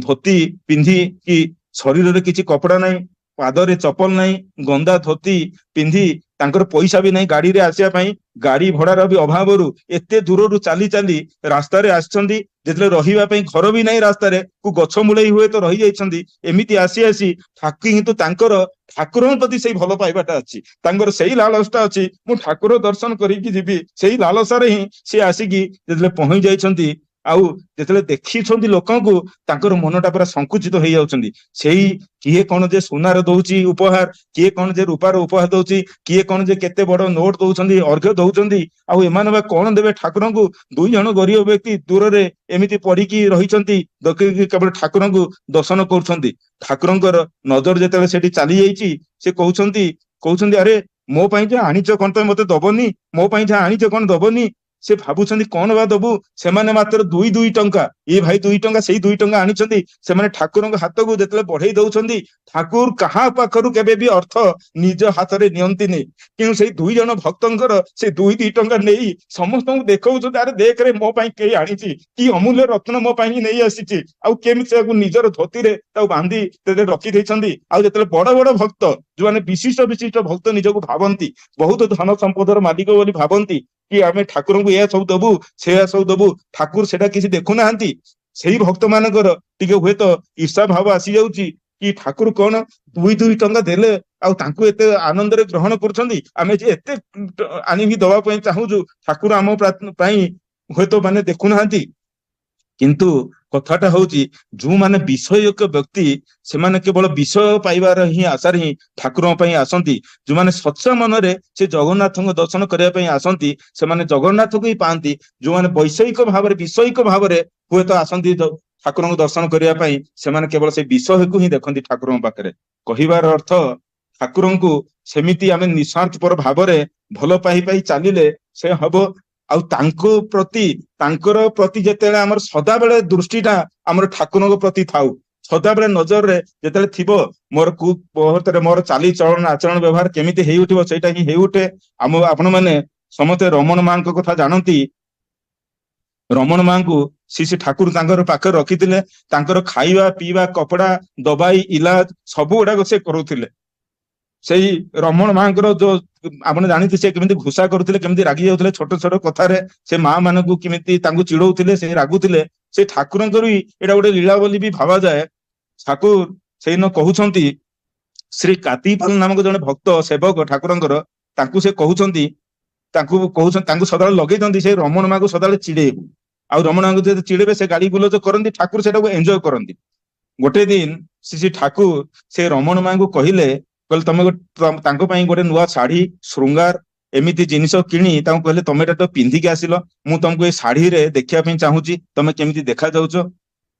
ଧୋତି ପିନ୍ଧିକି, ଶରୀରରେ କିଛି କପଡା ନାହିଁ, ପାଦରେ ଚପଲ ନାହିଁ, ଗନ୍ଦା ଧୋତି ପିନ୍ଧି, ତାଙ୍କର ପଇସା ବି ନାହିଁ ଗାଡିରେ ଆସିବା ପାଇଁ, ଗାଡି ଭଡାର ବି ଅଭାବରୁ ଏତେ ଦୂରରୁ ଚାଲି ଚାଲି ରାସ୍ତାରେ ଆସିଛନ୍ତି। ଯେତେବେଳେ ରହିବା ପାଇଁ ଘର ବି ନାହିଁ, ରାସ୍ତାରେ ଗଛ ମୂଳେ ହୁଏତ ରହିଯାଇଛନ୍ତି। ଏମିତି ଆସି ଆସି କିନ୍ତୁ ତାଙ୍କର ଠାକୁରଙ୍କ ପ୍ରତି ସେଇ ଭଲ ପାଇବାଟା ଅଛି, ତାଙ୍କର ସେଇ ଲାଳସଟା ଅଛି, ମୁଁ ଠାକୁର ଦର୍ଶନ କରିକି ଯିବି, ସେଇ ଲାଳସାରେ ହିଁ ସେ ଆସିକି ଯେତେବେଳେ ପହଞ୍ଚି ଯାଇଛନ୍ତି, ଆଉ ଯେତେବେଳେ ଦେଖିଛନ୍ତି ଲୋକଙ୍କୁ ତାଙ୍କର ମନଟା ପୁରା ସଂକୁଚିତ ହେଇଯାଉଛନ୍ତି। ସେଇ କିଏ କଣ ଯେ ସୁନାର ଦଉଛି ଉପହାର, କିଏ କଣ ଯେ ରୂପାର ଉପହାର ଦଉଛି, କିଏ କଣ ଯେ କେତେ ବଡ ନୋଟ ଦଉଛନ୍ତି, ଅର୍ଘ୍ୟ ଦଉଛନ୍ତି, ଆଉ ଏମାନେ ବା କଣ ଦେବେ ଠାକୁରଙ୍କୁ। ଦୁଇ ଜଣ ଗରିବ ବ୍ୟକ୍ତି ଦୂରରେ ଏମିତି ପଡିକି ରହିଛନ୍ତି, କେବଳ ଠାକୁରଙ୍କୁ ଦର୍ଶନ କରୁଛନ୍ତି। ଠାକୁରଙ୍କର ନଜର ଯେତେବେଳେ ସେଠି ଚାଲି ଯାଇଛି, ସେ କହୁଛନ୍ତି କହୁଛନ୍ତି ଆରେ ମୋ ପାଇଁ ଯାହା ଆଣିଛ କଣ ତମେ ମତେ ଦବନି? ମୋ ପାଇଁ ଯାହା ଆଣିଛ କଣ ଦବନି? ସେ ଭାବୁଛନ୍ତି କଣ ବା ଦବୁ। ସେମାନେ ମାତ୍ର ଦୁଇ ଟଙ୍କା, ଏ ଭାଇ 2 ଟଙ୍କା, ସେଇ 2 ଟଙ୍କା ଆଣିଛନ୍ତି। ସେମାନେ ଠାକୁରଙ୍କ ହାତକୁ ଯେତେବେଳେ ବଢେଇ ଦଉଛନ୍ତି, ଠାକୁର କାହା ପାଖରୁ କେବେ ବି ଅର୍ଥ ନିଜ ହାତରେ ନିଅନ୍ତିନି। କିନ୍ତୁ ସେଇ 2 ଜଣ ଭକ୍ତଙ୍କର ସେ 2 ଟଙ୍କା ନେଇ ସମସ୍ତଙ୍କୁ ଦେଖଉଛନ୍ତି, ଆରେ ଦେଖରେ ମୋ ପାଇଁ କେହି ଆଣିଛି, କି ଅମୂଲ୍ୟ ରତ୍ନ ମୋ ପାଇଁ ନେଇ ଆସିଛି। ଆଉ କେମିତି ତାକୁ ନିଜର ଧୋତିରେ ତାକୁ ବାନ୍ଧି ରଖିଦେଇଛନ୍ତି। ଆଉ ଯେତେବେଳେ ବଡ ବଡ ଭକ୍ତ, ଯୋଉମାନେ ବିଶିଷ୍ଟ ବିଶିଷ୍ଟ ଭକ୍ତ ନିଜକୁ ଭାବନ୍ତି ବହୁତ ଧନ ସମ୍ପଦର ମାଲିକ ବୋଲି ଭାବନ୍ତି, କି ଆମେ ଠାକୁରଙ୍କୁ ଏହା ସବୁ ଦବୁ, ସେୟା ସବୁ ଦବୁ, ଠାକୁର ସେଟା କିଛି ଦେଖୁନାହାନ୍ତି। ସେଇ ଭକ୍ତ ମାନଙ୍କର ଟିକେ ହୁଏତ ଈର୍ଷା ଭାବ ଆସିଯାଉଛି, କି ଠାକୁର କଣ 2 ଟଙ୍କା ଦେଲେ ଆଉ ତାଙ୍କୁ ଏତେ ଆନନ୍ଦରେ ଗ୍ରହଣ କରୁଛନ୍ତି, ଆମେ ଯେ ଏତେ ଆଣିକି ଦବା ପାଇଁ ଚାହୁଁଛୁ, ଠାକୁର ଆମ ପାଇଁ ହୁଏତ ମାନେ ଦେଖୁନାହାନ୍ତି। କିନ୍ତୁ କଥାଟା ହଉଛି, ଯୋଉମାନେ ବିଷୟକ ବ୍ୟକ୍ତି, ସେମାନେ କେବଳ ବିଷୟ ପାଇବାର ହିଁ ଆଶାରେ ହିଁ ଠାକୁରଙ୍କ ପାଇଁ ଆସନ୍ତି। ଯୋଉମାନେ ସଚ୍ଚା ମନରେ ସେ ଜଗନ୍ନାଥଙ୍କ ଦର୍ଶନ କରିବା ପାଇଁ ଆସନ୍ତି, ସେମାନେ ଜଗନ୍ନାଥକୁ ହିଁ ପାଆନ୍ତି। ଯୋଉମାନେ ବୈଷୟିକ ଭାବରେ ବିଷୟିକ ଭାବରେ ହୁଏତ ଆସନ୍ତି ଠାକୁରଙ୍କୁ ଦର୍ଶନ କରିବା ପାଇଁ, ସେମାନେ କେବଳ ସେ ବିଷୟକୁ ହିଁ ଦେଖନ୍ତି ଠାକୁରଙ୍କ ପାଖରେ। କହିବାର ଅର୍ଥ, ଠାକୁରଙ୍କୁ ସେମିତି ଆମେ ନିଃସ୍ୱାର୍ଥପର ଭାବରେ ଭଲ ପାଇ ପାଇ ଚାଲିଲେ ସେ ହବ। ଆଉ ତାଙ୍କର ପ୍ରତି ଯେତେବେଳେ ଆମର ସଦାବେଳେ ଦୃଷ୍ଟିଟା ଆମର ଠାକୁରଙ୍କ ପ୍ରତି ଥାଉ, ସଦାବେଳେ ନଜରରେ ଯେତେବେଳେ ଥିବ, ମୋର ମୁହୂର୍ତ୍ତରେ ମୋର ଚାଲିଚଳନ ଆଚରଣ ବ୍ୟବହାର କେମିତି ହେଇଉଠିବ, ସେଇଟା ହିଁ ହେଇଉଠେ। ଆପଣମାନେ ସମସ୍ତେ ରମଣ ମାଙ୍କ କଥା ଜାଣନ୍ତି। ରମଣ ମାଙ୍କୁ ସେ ଠାକୁର ତାଙ୍କର ପାଖରେ ରଖିଥିଲେ। ତାଙ୍କର ଖାଇବା ପିଇବା, କପଡା, ଦବାଇ, ଇଲାଜ ସବୁ ଗୁଡାକ ସେ କରୁଥିଲେ। ସେଇ ରମଣ ମାଙ୍କର ଯୋଉ ଆପଣ ଜାଣିଥିଲେ, ସେ କେମିତି ଘୁଷା କରୁଥିଲେ, କେମିତି ରାଗି ଯାଉଥିଲେ ଛୋଟ ଛୋଟ କଥାରେ, ସେ ମା ମାନଙ୍କୁ କେମିତି ତାଙ୍କୁ ଚିଡଉଥିଲେ, ସେ ରାଗୁଥିଲେ। ସେ ଠାକୁରଙ୍କର ବି ଏଇଟା ଗୋଟେ ଲୀଳା ବୋଲି ବି ଭାବାଯାଏ। ଠାକୁର ସେଇଦିନ କହୁଛନ୍ତି, ଶ୍ରୀ କାତିପାଲ ନାମକ ଜଣେ ଭକ୍ତ ସେବକ ଠାକୁରଙ୍କର, ତାଙ୍କୁ ସେ କହୁଛନ୍ତି, ତାଙ୍କୁ ସଦାବେଳେ ଲଗେଇଛନ୍ତି ସେ ରମଣ ମାଙ୍କୁ ସଦାବେଳେ ଚିଡେଇବୁ। ଆଉ ରମଣ ମାଙ୍କୁ ଯଦି ଚିଡେଇବେ, ସେ ଗାଳି ଗୁଲଜ କରନ୍ତି, ଠାକୁର ସେଟାକୁ ଏନ୍ଜୟ କରନ୍ତି। ଗୋଟେ ଦିନ ଶ୍ରୀ ଠାକୁର ସେ ରମଣ ମାଙ୍କୁ କହିଲେ ତମେ ତାଙ୍କ ପାଇଁ ଗୋଟେ ନୂଆ ଶାଢୀ, ଶୃଙ୍ଗାର ଏମିତି ଜିନିଷ କିଣି ତାଙ୍କୁ କହିଲେ, ତମେ ଏଟା ତ ପିନ୍ଧିକି ଆସିଲ, ମୁଁ ତମକୁ ଏଇ ଶାଢୀରେ ଦେଖିବା ପାଇଁ ଚାହୁଁଛି, ତମେ କେମିତି ଦେଖାଯାଉଛ।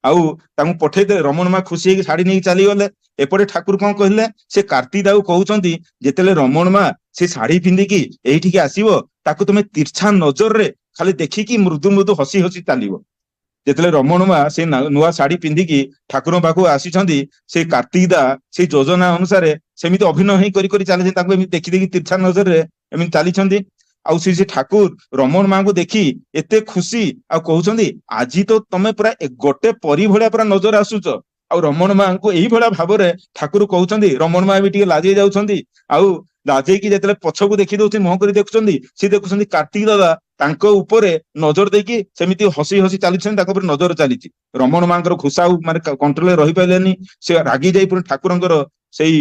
ଆଉ ତାଙ୍କୁ ପଠେଇଦେଲେ। ରମଣ ମା ଖୁସି ହେଇକି ଶାଢୀ ନେଇକି ଚାଲିଗଲେ। ଏପଟେ ଠାକୁର କଣ କହିଲେ, ସେ କାର୍ତ୍ତିଦାକୁ କହୁଛନ୍ତି, ଯେତେବେଳେ ରମଣ ମା ସେ ଶାଢୀ ପିନ୍ଧିକି ଏଇଠିକି ଆସିବ, ତାକୁ ତମେ ତିର୍ଛା ନଜରରେ ଖାଲି ଦେଖିକି ମୃଦୁ ମୃଦୁ ହସି ହସି ଚାଲିବ। ଯେତେବେଳେ ରମଣ ମା ସେ ନୂଆ ଶାଢୀ ପିନ୍ଧିକି ଠାକୁରଙ୍କ ପାଖକୁ ଆସିଛନ୍ତି, ସେ କାର୍ତ୍ତିକ ଦା ସେଇ ଯୋଜନା ଅନୁସାରେ ସେମିତି ଅଭିନୟ ହିଁ କରି କରି ଚାଲିଛନ୍ତି, ତାଙ୍କୁ ଏମିତି ଦେଖି ଦେଖି ତିର୍ଛା ନଜରରେ ଏମିତି ଚାଲିଛନ୍ତି। ଆଉ ସେ ଠାକୁର ରମଣ ମାଙ୍କୁ ଦେଖି ଏତେ ଖୁସି, ଆଉ କହୁଛନ୍ତି, ଆଜି ତ ତମେ ପୁରା ଗୋଟେ ପରି ଭଳିଆ ପୁରା ନଜର ଆସୁଛ। ଆଉ ରମଣ ମାଙ୍କୁ ଏଇଭଳିଆ ଭାବରେ ଠାକୁର କହୁଛନ୍ତି। ରମଣ ମା ବି ଟିକେ ଲାଜେଇ ଯାଉଛନ୍ତି। ଆଉ ଲାଜେଇକି ଯେତେବେଳେ ପଛକୁ ଦେଖି ଦଉଛନ୍ତି, ମୁହଁ କରି ଦେଖୁଛନ୍ତି, ସେ ଦେଖୁଛନ୍ତି କାର୍ତ୍ତିକ ଦାଦା ତାଙ୍କ ଉପରେ ନଜର ଦେଇକି ସେମିତି ହସି ହସି ଚାଲିଛନ୍ତି, ତାଙ୍କ ଉପରେ ନଜର ଚାଲିଛି। ରମଣ ମାଙ୍କର ଘୁଷା ଆଉ ମାନେ କଣ୍ଟ୍ରୋଲରେ ରହିପାରିଲେନି। ସେ ରାଗି ଯାଇ ପୁଣି ଠାକୁରଙ୍କର ସେଇ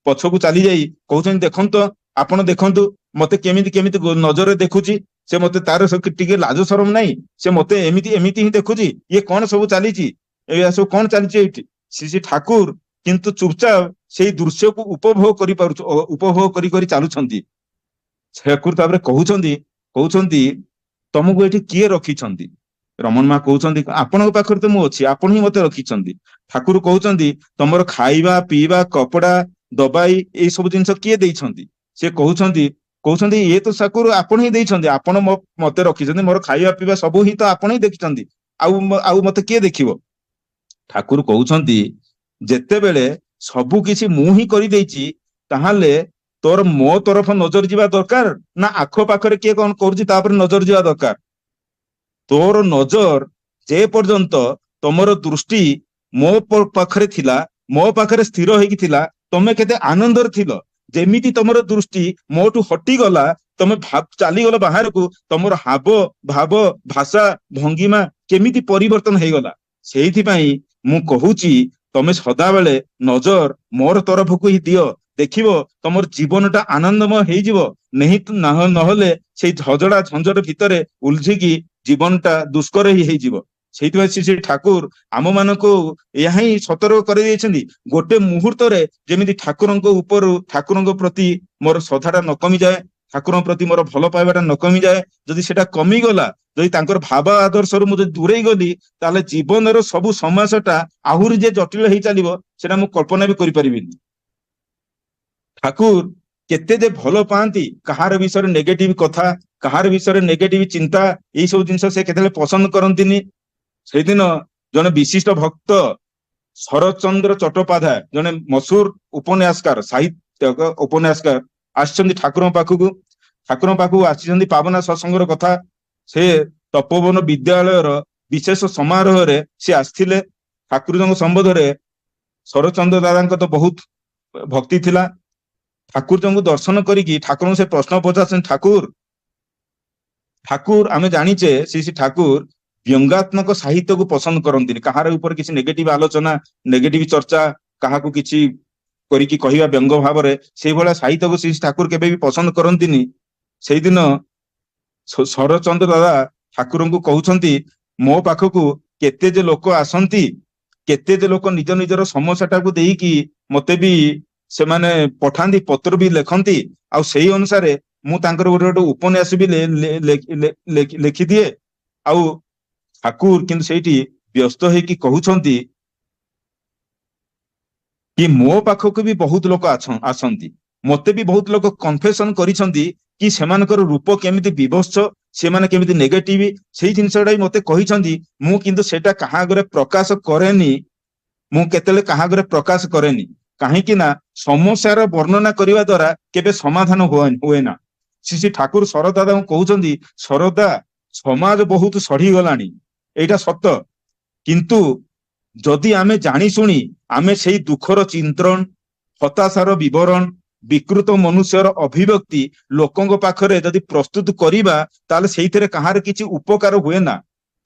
ପଛକୁ ଚାଲି ଯାଇ କହୁଛନ୍ତି, ଦେଖନ୍ତୁ ଆପଣ ଦେଖନ୍ତୁ, ମତେ କେମିତି କେମିତି ନଜରରେ ଦେଖୁଛି। ସେ ମତେ ତାର ଟିକେ ଲାଜ ସରମ ନାହିଁ, ସେ ମତେ ଏମିତି ଏମିତି ହିଁ ଦେଖୁଛି। ଇଏ କଣ ସବୁ ଚାଲିଛି, ଏଇଆ ସବୁ କଣ ଚାଲିଛି ଏଇଠି। ସେ ଠାକୁର କିନ୍ତୁ ଚୁପଚାପ ସେଇ ଦୃଶ୍ୟକୁ ଉପଭୋଗ କରି କରି ଚାଲୁଛନ୍ତି। ଠାକୁର ତାପରେ କହୁଛନ୍ତି ତମକୁ ଏଠି କିଏ ରଖିଛନ୍ତି? ରମଣ ମା କହୁଛନ୍ତି, ଆପଣଙ୍କ ପାଖରେ ତ ମୁଁ ଅଛି, ଆପଣ ହିଁ ମତେ ରଖିଛନ୍ତି। ଠାକୁର କହୁଛନ୍ତି, ତମର ଖାଇବା ପିଇବା, କପଡା, ଦବାଇ ଏଇ ସବୁ ଜିନିଷ କିଏ ଦେଇଛନ୍ତି? ସେ କହୁଛନ୍ତି ଇଏ ତ ଠାକୁର ଆପଣ ହିଁ ଦେଇଛନ୍ତି, ଆପଣ ମତେ ରଖିଛନ୍ତି, ମୋର ଖାଇବା ପିଇବା ସବୁ ହିଁ ତ ଆପଣ ହିଁ ଦେଖିଛନ୍ତି, ଆଉ ମତେ କିଏ ଦେଖିବ? ଠାକୁର କହୁଛନ୍ତି, ଯେତେବେଳେ ସବୁ କିଛି ମୁଁ ହିଁ କରିଦେଇଛି, ତାହେଲେ ତୋର ମୋ ତରଫ ନଜର ଯିବା ଦରକାର ନା ଆଖ ପାଖରେ କିଏ କଣ କରୁଛି ତାପରେ ନଜର ଯିବା ଦରକାର? ତୋର ନଜର ଯେ ପର୍ଯ୍ୟନ୍ତ ତମର ଦୃଷ୍ଟି ମୋ ପାଖରେ ଥିଲା, ମୋ ପାଖରେ ସ୍ଥିର ହେଇକି ଥିଲା, ତମେ କେତେ ଆନନ୍ଦରେ ଥିଲ। ଯେମିତି ତମର ଦୃଷ୍ଟି ମୋଠୁ ହଟିଗଲା, ତମେ ଚାଲିଗଲ ବାହାରକୁ, ତମର ହାବ ଭାବ, ଭାଷା, ଭଙ୍ଗିମା କେମିତି ପରିବର୍ତ୍ତନ ହେଇଗଲା। ସେଇଥିପାଇଁ ମୁଁ କହୁଛି, ତମେ ସଦାବେଳେ ନଜର ମୋର ତରଫକୁ ହିଁ ଦିଅ, ଦେଖିବ ତମର ଜୀବନଟା ଆନନ୍ଦମୟ ହେଇଯିବ। ନହେଲେ ସେଇ ଝଜଡା ଝଞ୍ଝଟ ଭିତରେ ଉଲଝିକି ଜୀବନଟା ଦୁଷ୍କର ହେଇଯିବ। ସେଇଥିପାଇଁ ଶ୍ରୀ ଶ୍ରୀ ଠାକୁର ଆମ ମାନଙ୍କୁ ଏହା ହିଁ ସତର୍କ କରିଦେଇଛନ୍ତି, ଗୋଟେ ମୁହୂର୍ତ୍ତରେ ଯେମିତି ଠାକୁରଙ୍କ ଉପରୁ ଠାକୁରଙ୍କ ପ୍ରତି ମୋର ଶ୍ରଦ୍ଧାଟା ନ କମିଯାଏ, ଠାକୁରଙ୍କ ପ୍ରତି ମୋର ଭଲ ପାଇବାଟା ନ କମିଯାଏ। ଯଦି ସେଟା କମିଗଲା, ଯଦି ତାଙ୍କର ଭାବ ଆଦର୍ଶରୁ ମୁଁ ଯଦି ଦୂରେଇ ଗଲି, ତାହେଲେ ଜୀବନର ସବୁ ସମସ୍ୟାଟା ଆହୁରି ଯେ ଜଟିଳ ହେଇ ଚାଲିବ ସେଟା ମୁଁ କଳ୍ପନା ବି କରିପାରିବିନି। ଠାକୁର କେତେ ଯେ ଭଲ ପାଆନ୍ତି, କାହାର ବିଷୟରେ ନେଗେଟିଭ କଥା, କାହାର ବିଷୟରେ ନେଗେଟିଭ ଚିନ୍ତା, ଏଇ ସବୁ ଜିନିଷ ସେ କେତେବେଳେ ପସନ୍ଦ କରନ୍ତିନି। ସେଇଦିନ ଜଣେ ବିଶିଷ୍ଟ ଭକ୍ତ ଶରତଚନ୍ଦ୍ର ଚଟ୍ଟୋପାଧ୍ୟାୟ, ଜଣେ ମଶହୁର ଉପନ୍ୟାସକାର, ସାହିତ୍ୟକ ଉପନ୍ୟାସକାର ଆସିଛନ୍ତି ଠାକୁରଙ୍କ ପାଖକୁ। ଠାକୁରଙ୍କ ପାଖକୁ ଆସିଛନ୍ତି ପାବନା ସତ୍ସଙ୍ଗର କଥା। ସେ ତପୋବନ ବିଦ୍ୟାଳୟର ବିଶେଷ ସମାରୋହରେ ସେ ଆସିଥିଲେ। ଠାକୁରଙ୍କ ସମ୍ବନ୍ଧରେ ଶରତଚନ୍ଦ୍ର ଦାଦାଙ୍କ ତ ବହୁତ ଭକ୍ତି ଥିଲା। ଠାକୁରଙ୍କୁ ଦର୍ଶନ କରିକି ଠାକୁରଙ୍କୁ ସେ ପ୍ରଶ୍ନ ପଚାରୁଛନ୍ତି, ଠାକୁର ଆମେ ଜାଣିଛେ ଶ୍ରୀ ଶ୍ରୀ ଠାକୁର ବ୍ୟଙ୍ଗାତ୍ମକ ସାହିତ୍ୟକୁ ପସନ୍ଦ କରନ୍ତିନି, କାହାର ଉପରେ କିଛି ନେଗେଟିଭ ଆଲୋଚନା, ନେଗେଟିଭ ଚର୍ଚ୍ଚା, କାହାକୁ କିଛି କରିକି କହିବା ବ୍ୟଙ୍ଗ ଭାବରେ, ସେଇଭଳିଆ ସାହିତ୍ୟକୁ ଶ୍ରୀ ଠାକୁର କେବେ ବି ପସନ୍ଦ କରନ୍ତିନି। ସେଇଦିନ ଶରତଚନ୍ଦ୍ର ଦାଦା ଠାକୁରଙ୍କୁ କହୁଛନ୍ତି, ମୋ ପାଖକୁ କେତେ ଯେ ଲୋକ ଆସନ୍ତି, କେତେ ଯେ ଲୋକ ନିଜ ନିଜର ସମସ୍ୟାଟାକୁ ଦେଇକି ମତେ ବି ସେମାନେ ପଠାନ୍ତି, ପତ୍ର ବି ଲେଖନ୍ତି, ଆଉ ସେଇ ଅନୁସାରେ ମୁଁ ତାଙ୍କର ଗୋଟେ ଗୋଟେ ଉପନ୍ୟାସ ବି ଲେଖିଦିଏ। ଆଉ ଠାକୁର କିନ୍ତୁ ସେଇଠି ବ୍ୟସ୍ତ ହେଇକି କହୁଛନ୍ତି କି ମୋ ପାଖକୁ ବି ବହୁତ ଲୋକ ଆସନ୍ତି, ମତେ ବି ବହୁତ ଲୋକ କନଫେସନ କରିଛନ୍ତି କି ସେମାନଙ୍କର ରୂପ କେମିତି ବିଭତ୍ସ, ସେମାନେ କେମିତି ନେଗେଟିଭ, ସେଇ ଜିନିଷଟା ବି ମତେ କହିଛନ୍ତି। ମୁଁ କିନ୍ତୁ ସେଟା କାହା ଆଗରେ ପ୍ରକାଶ କରେନି, ମୁଁ କେତେବେଳେ କାହା ଆଗରେ ପ୍ରକାଶ କରେନି। କାହିଁକି ନା ସମସ୍ୟାର ବର୍ଣ୍ଣନା କରିବା ଦ୍ୱାରା କେବେ ସମାଧାନ ହୁଏ ନା। ଶ୍ରୀ ଠାକୁର ଶରତ ଦାଦାଙ୍କୁ କହୁଛନ୍ତି, ଶରଦା ସମାଜ ବହୁତ ସଢିଗଲାଣି, ଏଇଟା ସତ, କିନ୍ତୁ ଯଦି ଆମେ ଜାଣି ଶୁଣି ଆମେ ସେଇ ଦୁଃଖର ଚିନ୍ତ୍ରଣ, ହତାଶାର ବିବରଣ, ବିକୃତ ମନୁଷ୍ୟର ଅଭିବ୍ୟକ୍ତି ଲୋକଙ୍କ ପାଖରେ ଯଦି ପ୍ରସ୍ତୁତ କରିବା, ତାହେଲେ ସେଇଥିରେ କାହାର କିଛି ଉପକାର ହୁଏ ନା।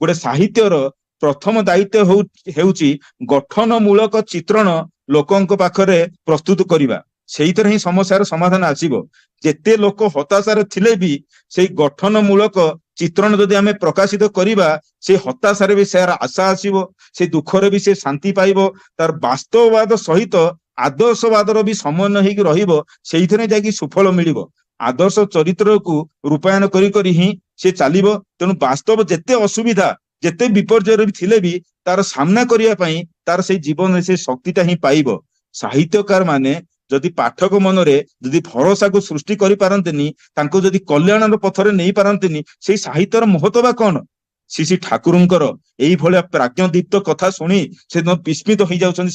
ଗୋଟେ ସାହିତ୍ୟର ପ୍ରଥମ ଦାୟିତ୍ୱ ହେଉଛି ଗଠନମୂଳକ ଚିତ୍ରଣ ଲୋକଙ୍କ ପାଖରେ ପ୍ରସ୍ତୁତ କରିବା, ସେଇଥିରେ ହିଁ ସମସ୍ୟାର ସମାଧାନ ଆସିବ। ଯେତେ ଲୋକ ହତାଶାରେ ଥିଲେ ବି ସେଇ ଗଠନମୂଳକ ଚିତ୍ରଣ ଯଦି ଆମେ ପ୍ରକାଶିତ କରିବା, ସେ ହତାଶାରେ ବି ସେହାର ଆଶା ଆସିବ, ସେ ଦୁଃଖରେ ବି ସେ ଶାନ୍ତି ପାଇବ, ତାର ବାସ୍ତବବାଦ ସହିତ ଆଦର୍ଶବାଦର ବି ସମନ୍ୱୟ ହେଇକି ରହିବ, ସେଇଥିରେ ଯାଇକି ସୁଫଳ ମିଳିବ। ଆଦର୍ଶ ଚରିତ୍ରକୁ ରୂପାୟନ କରି କରି ହିଁ ସେ ଚାଲିବ। ତେଣୁ ବାସ୍ତବ ଯେତେ ଅସୁବିଧା, ଯେତେ ବିପର୍ଯ୍ୟୟରେ ବି ଥିଲେ ବି ତାର ସାମ୍ନା କରିବା ପାଇଁ ତାର ସେଇ ଜୀବନରେ ସେ ଶକ୍ତିଟା ହିଁ ପାଇବ। ସାହିତ୍ୟକାର ମାନେ ଯଦି ପାଠକ ମନରେ ଯଦି ଭରସାକୁ ସୃଷ୍ଟି କରିପାରନ୍ତିନି, ତାଙ୍କୁ ଯଦି କଲ୍ୟାଣର ପଥରେ ନେଇ ପାରନ୍ତିନି, ସେଇ ସାହିତ୍ୟର ମହତ୍ଵ ବା କଣ? ଶ୍ରୀ ଠାକୁରଙ୍କର ଏଇଭଳିଆ ପ୍ରାଜ୍ଞଦୀପ୍ତ କଥା ଶୁଣି ସେ ବିସ୍ମିତ ହେଇଯାଉଛନ୍ତି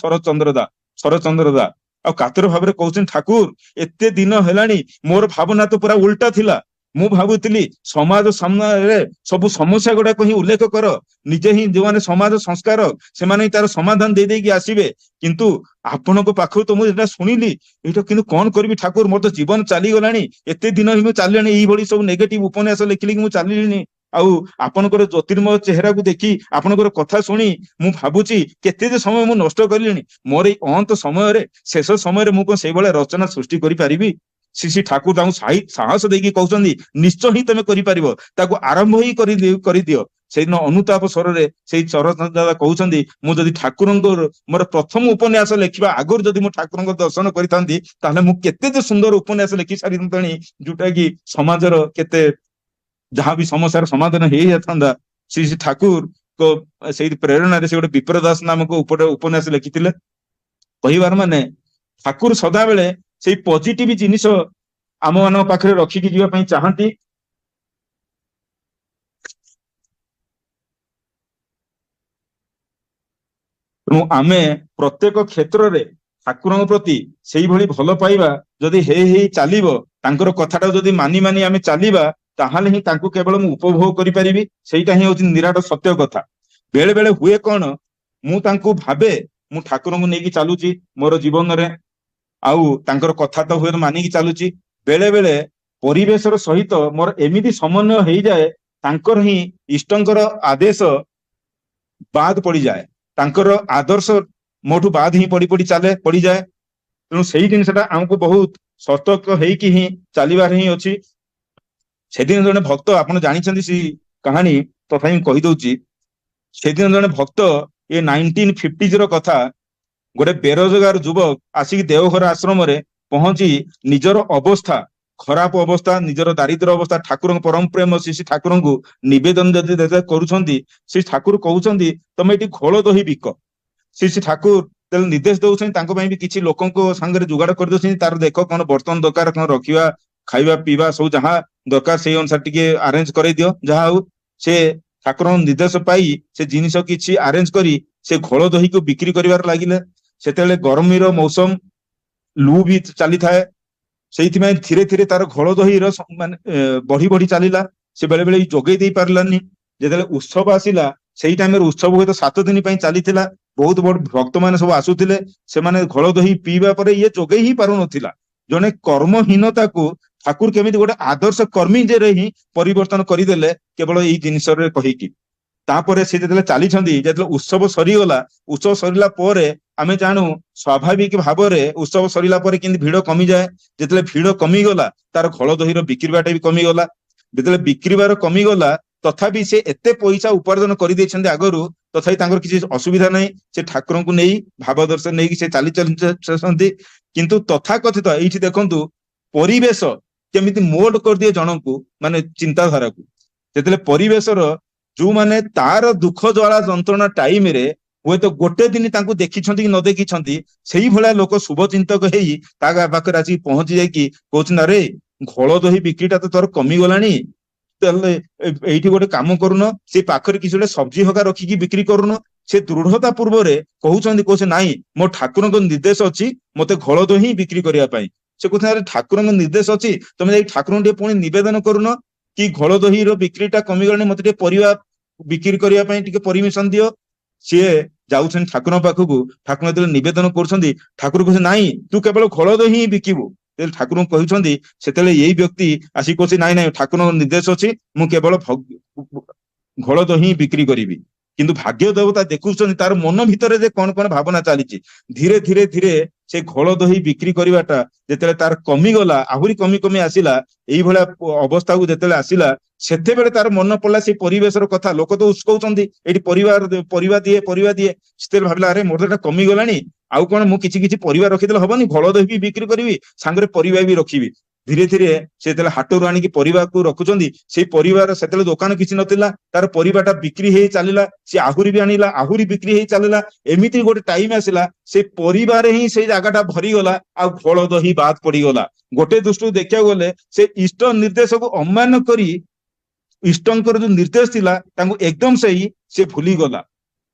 ଶରତଚନ୍ଦ୍ର ଦା, ଆଉ କାତର ଭାବରେ କହୁଛନ୍ତି, ଠାକୁର ଏତେ ଦିନ ହେଲାଣି ମୋର ଭାବନା ତ ପୁରା ଉଲ୍ଟା ଥିଲା। ମୁଁ ଭାବୁଥିଲି ସମାଜ ସାମ୍ନାରେ ସବୁ ସମସ୍ୟା ଗୁଡାକ ହିଁ ଉଲ୍ଲେଖ କର, ନିଜେ ହିଁ ଯୋଉମାନେ ସମାଜ ସଂସ୍କାର ସେମାନେ ହିଁ ତାର ସମାଧାନ ଦେଇକି ଆସିବେ, କିନ୍ତୁ ଆପଣଙ୍କ ପାଖରୁ ତ ମୁଁ ଏଟା ଶୁଣିଲି, ଏଇଟା କିନ୍ତୁ କଣ କରିବି ଠାକୁର, ମୋର ତ ଜୀବନ ଚାଲିଗଲାଣି, ଏତେ ଦିନ ହିଁ ମୁଁ ଚାଲିଲାଣି, ଏଇଭଳି ସବୁ ନେଗେଟିଭ ଉପନ୍ୟାସ ଲେଖିଲି ମୁଁ ଚାଲିଲିଣି, ଆଉ ଆପଣଙ୍କର ଜ୍ୟୋତିର୍ମୟ ଚେହେରାକୁ ଦେଖି, ଆପଣଙ୍କର କଥା ଶୁଣି ମୁଁ ଭାବୁଛି କେତେ ଯେ ସମୟ ମୁଁ ନଷ୍ଟ କରିଲିଣି, ମୋର ଏଇ ଅନ୍ତ ସମୟରେ, ଶେଷ ସମୟରେ ମୁଁ କଣ ସେଇଭଳିଆ ରଚନା ସୃଷ୍ଟି କରିପାରିବି? ଶ୍ରୀ ଠାକୁର ତାଙ୍କୁ ସାହସ ଦେଇକି କହୁଛନ୍ତି, ନିଶ୍ଚୟ ହିଁ ତମେ କରିପାରିବ, ତାକୁ ଆରମ୍ଭ ହିଁ କରିଦିଅ। ସେଇଦିନ ଅନୁତାପ ସ୍ୱରରେ ସେଇ ଶରତଚନ୍ଦ୍ର ଦାଦା କହୁଛନ୍ତି, ମୁଁ ଯଦି ଠାକୁରଙ୍କର ମୋର ପ୍ରଥମ ଉପନ୍ୟାସ ଲେଖିବା ଆଗରୁ ଯଦି ମୁଁ ଠାକୁରଙ୍କ ଦର୍ଶନ କରିଥାନ୍ତି, ତାହେଲେ ମୁଁ କେତେ ଯେ ସୁନ୍ଦର ଉପନ୍ୟାସ ଲେଖି ସାରିଥାନ୍ତି, ଯୋଉଟା କି ସମାଜର କେତେ ଯାହା ବି ସମସ୍ୟାର ସମାଧାନ ହେଇଯାଇଥାନ୍ତା। ଶ୍ରୀ ଠାକୁରଙ୍କ ସେଇ ପ୍ରେରଣାରେ ସେ ଗୋଟେ ବିପ୍ର ଦାସ ନାମକ ଉପନ୍ୟାସ ଲେଖିଥିଲେ। କହିବାର ମାନେ ଠାକୁର ସଦାବେଳେ ସେଇ ପଜିଟିଭ ଜିନିଷ ଆମ ମାନଙ୍କ ପାଖରେ ରଖିକି ଯିବା ପାଇଁ ଚାହାନ୍ତି। ତେଣୁ ଆମେ ପ୍ରତ୍ୟେକ କ୍ଷେତ୍ରରେ ଠାକୁରଙ୍କ ପ୍ରତି ସେଇଭଳି ଭଲ ପାଇବା ଯଦି ହେଇ ଚାଲିବ, ତାଙ୍କର କଥାଟା ଯଦି ମାନି ମାନି ଆମେ ଚାଲିବା, ତାହେଲେ ହିଁ ତାଙ୍କୁ କେବଳ ମୁଁ ଉପଭୋଗ କରିପାରିବି। ସେଇଟା ହିଁ ହଉଛି ନିରାଟ ସତ୍ୟ କଥା। ବେଳେ ବେଳେ ହୁଏ କଣ, ମୁଁ ତାଙ୍କୁ ଭାବେ ମୁଁ ଠାକୁରଙ୍କୁ ନେଇକି ଚାଲୁଛି ମୋର ଜୀବନରେ, ଆଉ ତାଙ୍କର କଥା ତ ହୁଏ ମାନିକି ଚାଲୁଛି, ବେଳେ ବେଳେ ପରିବେଶର ସହିତ ମୋର ଏମିତି ସମନ୍ୱୟ ହେଇଯାଏ, ତାଙ୍କର ହିଁ ଇଷ୍ଟଙ୍କର ଆଦେଶ ବାଦ ପଡିଯାଏ, ତାଙ୍କର ଆଦର୍ଶ ମୋଠୁ ବାଦ ହିଁ ପଡିଯାଏ। ତେଣୁ ସେଇ ଜିନିଷଟା ଆମକୁ ବହୁତ ସତର୍କ ହେଇକି ହିଁ ଚାଲିବାର ହିଁ ଅଛି। ସେଦିନ ଜଣେ ଭକ୍ତ, ଆପଣ ଜାଣିଛନ୍ତି ଶ୍ରୀ କାହାଣୀ ତଥାପି କହି ଦଉଛି। ସେଦିନ ଜଣେ ଭକ୍ତ, ଏ 1950s କଥା, ଗୋଟେ ବେରୋଜଗାର ଯୁବକ ଆସିକି ଦେଓଘର ଆଶ୍ରମରେ ପହଞ୍ଚି ନିଜର ଅବସ୍ଥା, ଖରାପ ଅବସ୍ଥା, ନିଜର ଦାରିଦ୍ର ଅବସ୍ଥା ଠାକୁରଙ୍କ ପରମ ପ୍ରେମ ଶ୍ରୀ ଠାକୁରଙ୍କୁ ନିବେଦନ ଯଦି କରୁଛନ୍ତି, ଶ୍ରୀ ଠାକୁର କହୁଛନ୍ତି ତମେ ଏଠି ଘୋଳ ଦହି ବିକ। ଶ୍ରୀ ଠାକୁର ତେଣୁ ନିର୍ଦ୍ଦେଶ ଦଉଛନ୍ତି, ତାଙ୍କ ପାଇଁ ବି କିଛି ଲୋକଙ୍କ ସାଙ୍ଗରେ ଯୋଗାଡ଼ କରିଦଉଛନ୍ତି, ତାର ଦେଖ କଣ ବର୍ତ୍ତମାନ ଦରକାର, କଣ ରଖିବା, ଖାଇବା ପିଇବା ସବୁ ଯାହା ଦରକାର ସେଇ ଅନୁସାରେ ଟିକେ ଆରେଞ୍ଜ କରେଇଦିଅ। ଯାହା ହଉ ସେ ଠାକୁରଙ୍କ ନିର୍ଦ୍ଦେଶ ପାଇ ସେ ଜିନିଷ କିଛି ଆରେଞ୍ଜ କରି ସେ ଘୋଳ ଦହିକୁ ବିକ୍ରି କରିବାର ଲାଗିଲେ। ସେତେବେଳେ ଗରମର ମୌସମ, ଲୁ ବି ଚାଲିଥାଏ, ସେଇଥିପାଇଁ ଧୀରେ ଧୀରେ ତାର ଘୋଳ ଦହିର ମାନେ ବଢି ବଢି ଚାଲିଲା। ସେ ବେଳେ ବେଳେ ଯୋଗେଇ ଦେଇ ପାରିଲାନି। ଯେତେବେଳେ ଉତ୍ସବ ଆସିଲା, ସେଇ ଟାଇମରେ ଉତ୍ସବ ହୁଏତ 7 ଦିନ ପାଇଁ ଚାଲିଥିଲା, ବହୁତ ବଡ ଭକ୍ତ ମାନେ ସବୁ ଆସୁଥିଲେ, ସେମାନେ ଘୋଳ ଦହି ପିଇବା ପରେ ଇଏ ଯୋଗେଇ ହିଁ ପାରୁନଥିଲା। ଜଣେ କର୍ମହୀନତାକୁ ଠାକୁର କେମିତି ଗୋଟେ ଆଦର୍ଶ କର୍ମୀରେ ହିଁ ପରିବର୍ତ୍ତନ କରିଦେଲେ କେବଳ ଏଇ ଜିନିଷରେ କହିକି। ତାପରେ ସେ ଯେତେବେଳେ ଚାଲିଛନ୍ତି, ଯେତେବେଳେ ଉତ୍ସବ ସରିଗଲା, ଉତ୍ସବ ସରିଲା ପରେ ଆମେ ଜାଣୁ ସ୍ୱାଭାବିକ ଭାବରେ ଉତ୍ସବ ସରିଲା ପରେ କେମିତି ଭିଡ କମିଯାଏ। ଯେତେବେଳେ ଭିଡ କମିଗଲା, ତାର ଘୋଳ ଦହିର ବିକ୍ରିବାଟା ବି କମିଗଲା। ଯେତେବେଳେ ବିକ୍ରିବାର କମିଗଲା, ତଥାପି ସେ ଏତେ ପଇସା ଉପାର୍ଜନ କରିଦେଇଛନ୍ତି ଆଗରୁ, ତଥାପି ତାଙ୍କର କିଛି ଅସୁବିଧା ନାହିଁ। ସେ ଠାକୁରଙ୍କୁ ନେଇ ଭାବ ଦର୍ଶନ ନେଇକି ସେ ଚାଲି ଚାଲିଛନ୍ତି। କିନ୍ତୁ ତଥାକଥିତ ଏଇଠି ଦେଖନ୍ତୁ, ପରିବେଶ କେମିତି ମୋଲ୍ଡ କରିଦିଏ ଜଣଙ୍କୁ, ମାନେ ଚିନ୍ତାଧାରାକୁ। ଯେତେବେଳେ ପରିବେଶର ଯୋଉମାନେ ତାର ଦୁଃଖ ଜ୍ୱାଳା ଯନ୍ତ୍ରଣା ଟାଇମରେ ହୁଏତ ଗୋଟେ ଦିନ ତାଙ୍କୁ ଦେଖିଛନ୍ତି କି ନ ଦେଖିଛନ୍ତି, ସେଇଭଳିଆ ଲୋକ ଶୁଭଚିନ୍ତକ ହେଇ ତା ପାଖରେ ଆସିକି ପହଞ୍ଚି ଯାଇକି କହୁଛନ୍ତି, ଆରେ ଘୋଳ ଦହି ବିକ୍ରିଟା ତ ତୋର କମିଗଲାଣି, ତାହେଲେ ଏଇଠି ଗୋଟେ କାମ କରୁନ, ସେ ପାଖରେ କିଛି ଗୋଟେ ସବଜି ହକା ରଖିକି ବିକ୍ରି କରୁନ। ସେ ଦୃଢତା ପୂର୍ବରେ କହୁଛନ୍ତି ନାଇଁ, ମୋ ଠାକୁରଙ୍କ ନିର୍ଦ୍ଦେଶ ଅଛି ମତେ ଘୋଳ ଦହି ବିକ୍ରି କରିବା ପାଇଁ। ସେ କହୁଛନ୍ତି, ଠାକୁରଙ୍କ ନିର୍ଦ୍ଦେଶ ଅଛି, ତମେ ଯାଇ ଠାକୁରଙ୍କୁ ଟିକେ ପୁଣି ନିବେଦନ କରୁନ କି ଘୋଳ ଦହିର ବିକ୍ରିଟା କମିଗଲାଣି, ମତେ ଟିକେ ପରିବା ବିକ୍ରି କରିବା ପାଇଁ ଟିକେ ପରମିଶନ ଦିଅ। ସିଏ ଯାଉଛନ୍ତି ଠାକୁରଙ୍କ ପାଖକୁ, ଠାକୁର ଯେତେବେଳେ ନିବେଦନ କରୁଛନ୍ତି, ଠାକୁର କହୁଛନ୍ତି ନାଇଁ, ତୁ କେବଳ ଘୋଳ ଦହି ହିଁ ବିକିବୁ। ଠାକୁରଙ୍କୁ କହିଛନ୍ତି, ସେତେବେଳେ ଏଇ ବ୍ୟକ୍ତି ଆସିକି କହୁଛି, ନାଇଁ ନାଇଁ, ଠାକୁରଙ୍କ ନିର୍ଦ୍ଦେଶ ଅଛି, ମୁଁ କେବଳ ଘୋଳ ଦହି ବିକ୍ରି କରିବି। କିନ୍ତୁ ଭାଗ୍ୟ ଦେବତା ଦେଖୁଛନ୍ତି ତାର ମନ ଭିତରେ ଯେ କଣ କଣ ଭାବନା ଚାଲିଛି। ଧୀରେ ଧୀରେ ଧୀରେ ସେ ଘୋଳ ଦହି ବିକ୍ରି କରିବାଟା ଯେତେବେଳେ ତାର କମିଗଲା, ଆହୁରି କମି କମି ଆସିଲା, ଏଇଭଳିଆ ଅବସ୍ଥାକୁ ଯେତେବେଳେ ଆସିଲା, ସେତେବେଳେ ତାର ମନ ପଡିଲା ସେଇ ପରିବେଶର କଥା। ଲୋକ ତ ଉସ୍କଉଛନ୍ତି, ଏଇଠି ପରିବା ଦିଏ। ସେତେବେଳେ ଭାବିଲା, ଆରେ ମୋର ଏଟା କମିଗଲାଣି, ଆଉ କଣ ମୁଁ କିଛି କିଛି ପରିବା ରଖିଦେଲେ ହବନି, ଘୋଳ ଦହି ବି ବିକ୍ରି କରିବି, ସାଙ୍ଗରେ ପରିବା ବି ରଖିବି। ଧୀରେ ଧୀରେ ସେ ଯେତେବେଳେ ହାଟରୁ ଆଣିକି ପରିବାକୁ ରଖୁଛନ୍ତି, ସେଇ ପରିବାର, ସେତେବେଳେ ଦୋକାନ କିଛି ନଥିଲା, ତାର ପରିବାଟା ବିକ୍ରି ହେଇ ଚାଲିଲା। ସେ ଆହୁରି ବି ଆଣିଲା, ଆହୁରି ବିକ୍ରି ହେଇ ଚାଲିଲା। ଏମିତି ଗୋଟେ ଟାଇମ ଆସିଲା, ସେ ପରିବାରେ ହିଁ ସେଇ ଜାଗାଟା ଭରିଗଲା, ଆଉ ଘୋଳ ଦହି ବାଦ ପଡିଗଲା। ଗୋଟେ ଦୃଷ୍ଟିରୁ ଦେଖିବାକୁ ଗଲେ, ସେ ଇଷ୍ଟ ନିର୍ଦ୍ଦେଶକୁ ଅମାନ୍ୟ କରି ଇଷ୍ଟଙ୍କର ଯୋଉ ନିର୍ଦ୍ଦେଶ ଥିଲା ତାଙ୍କୁ ଏକଦମ ସେ ଭୁଲିଗଲା।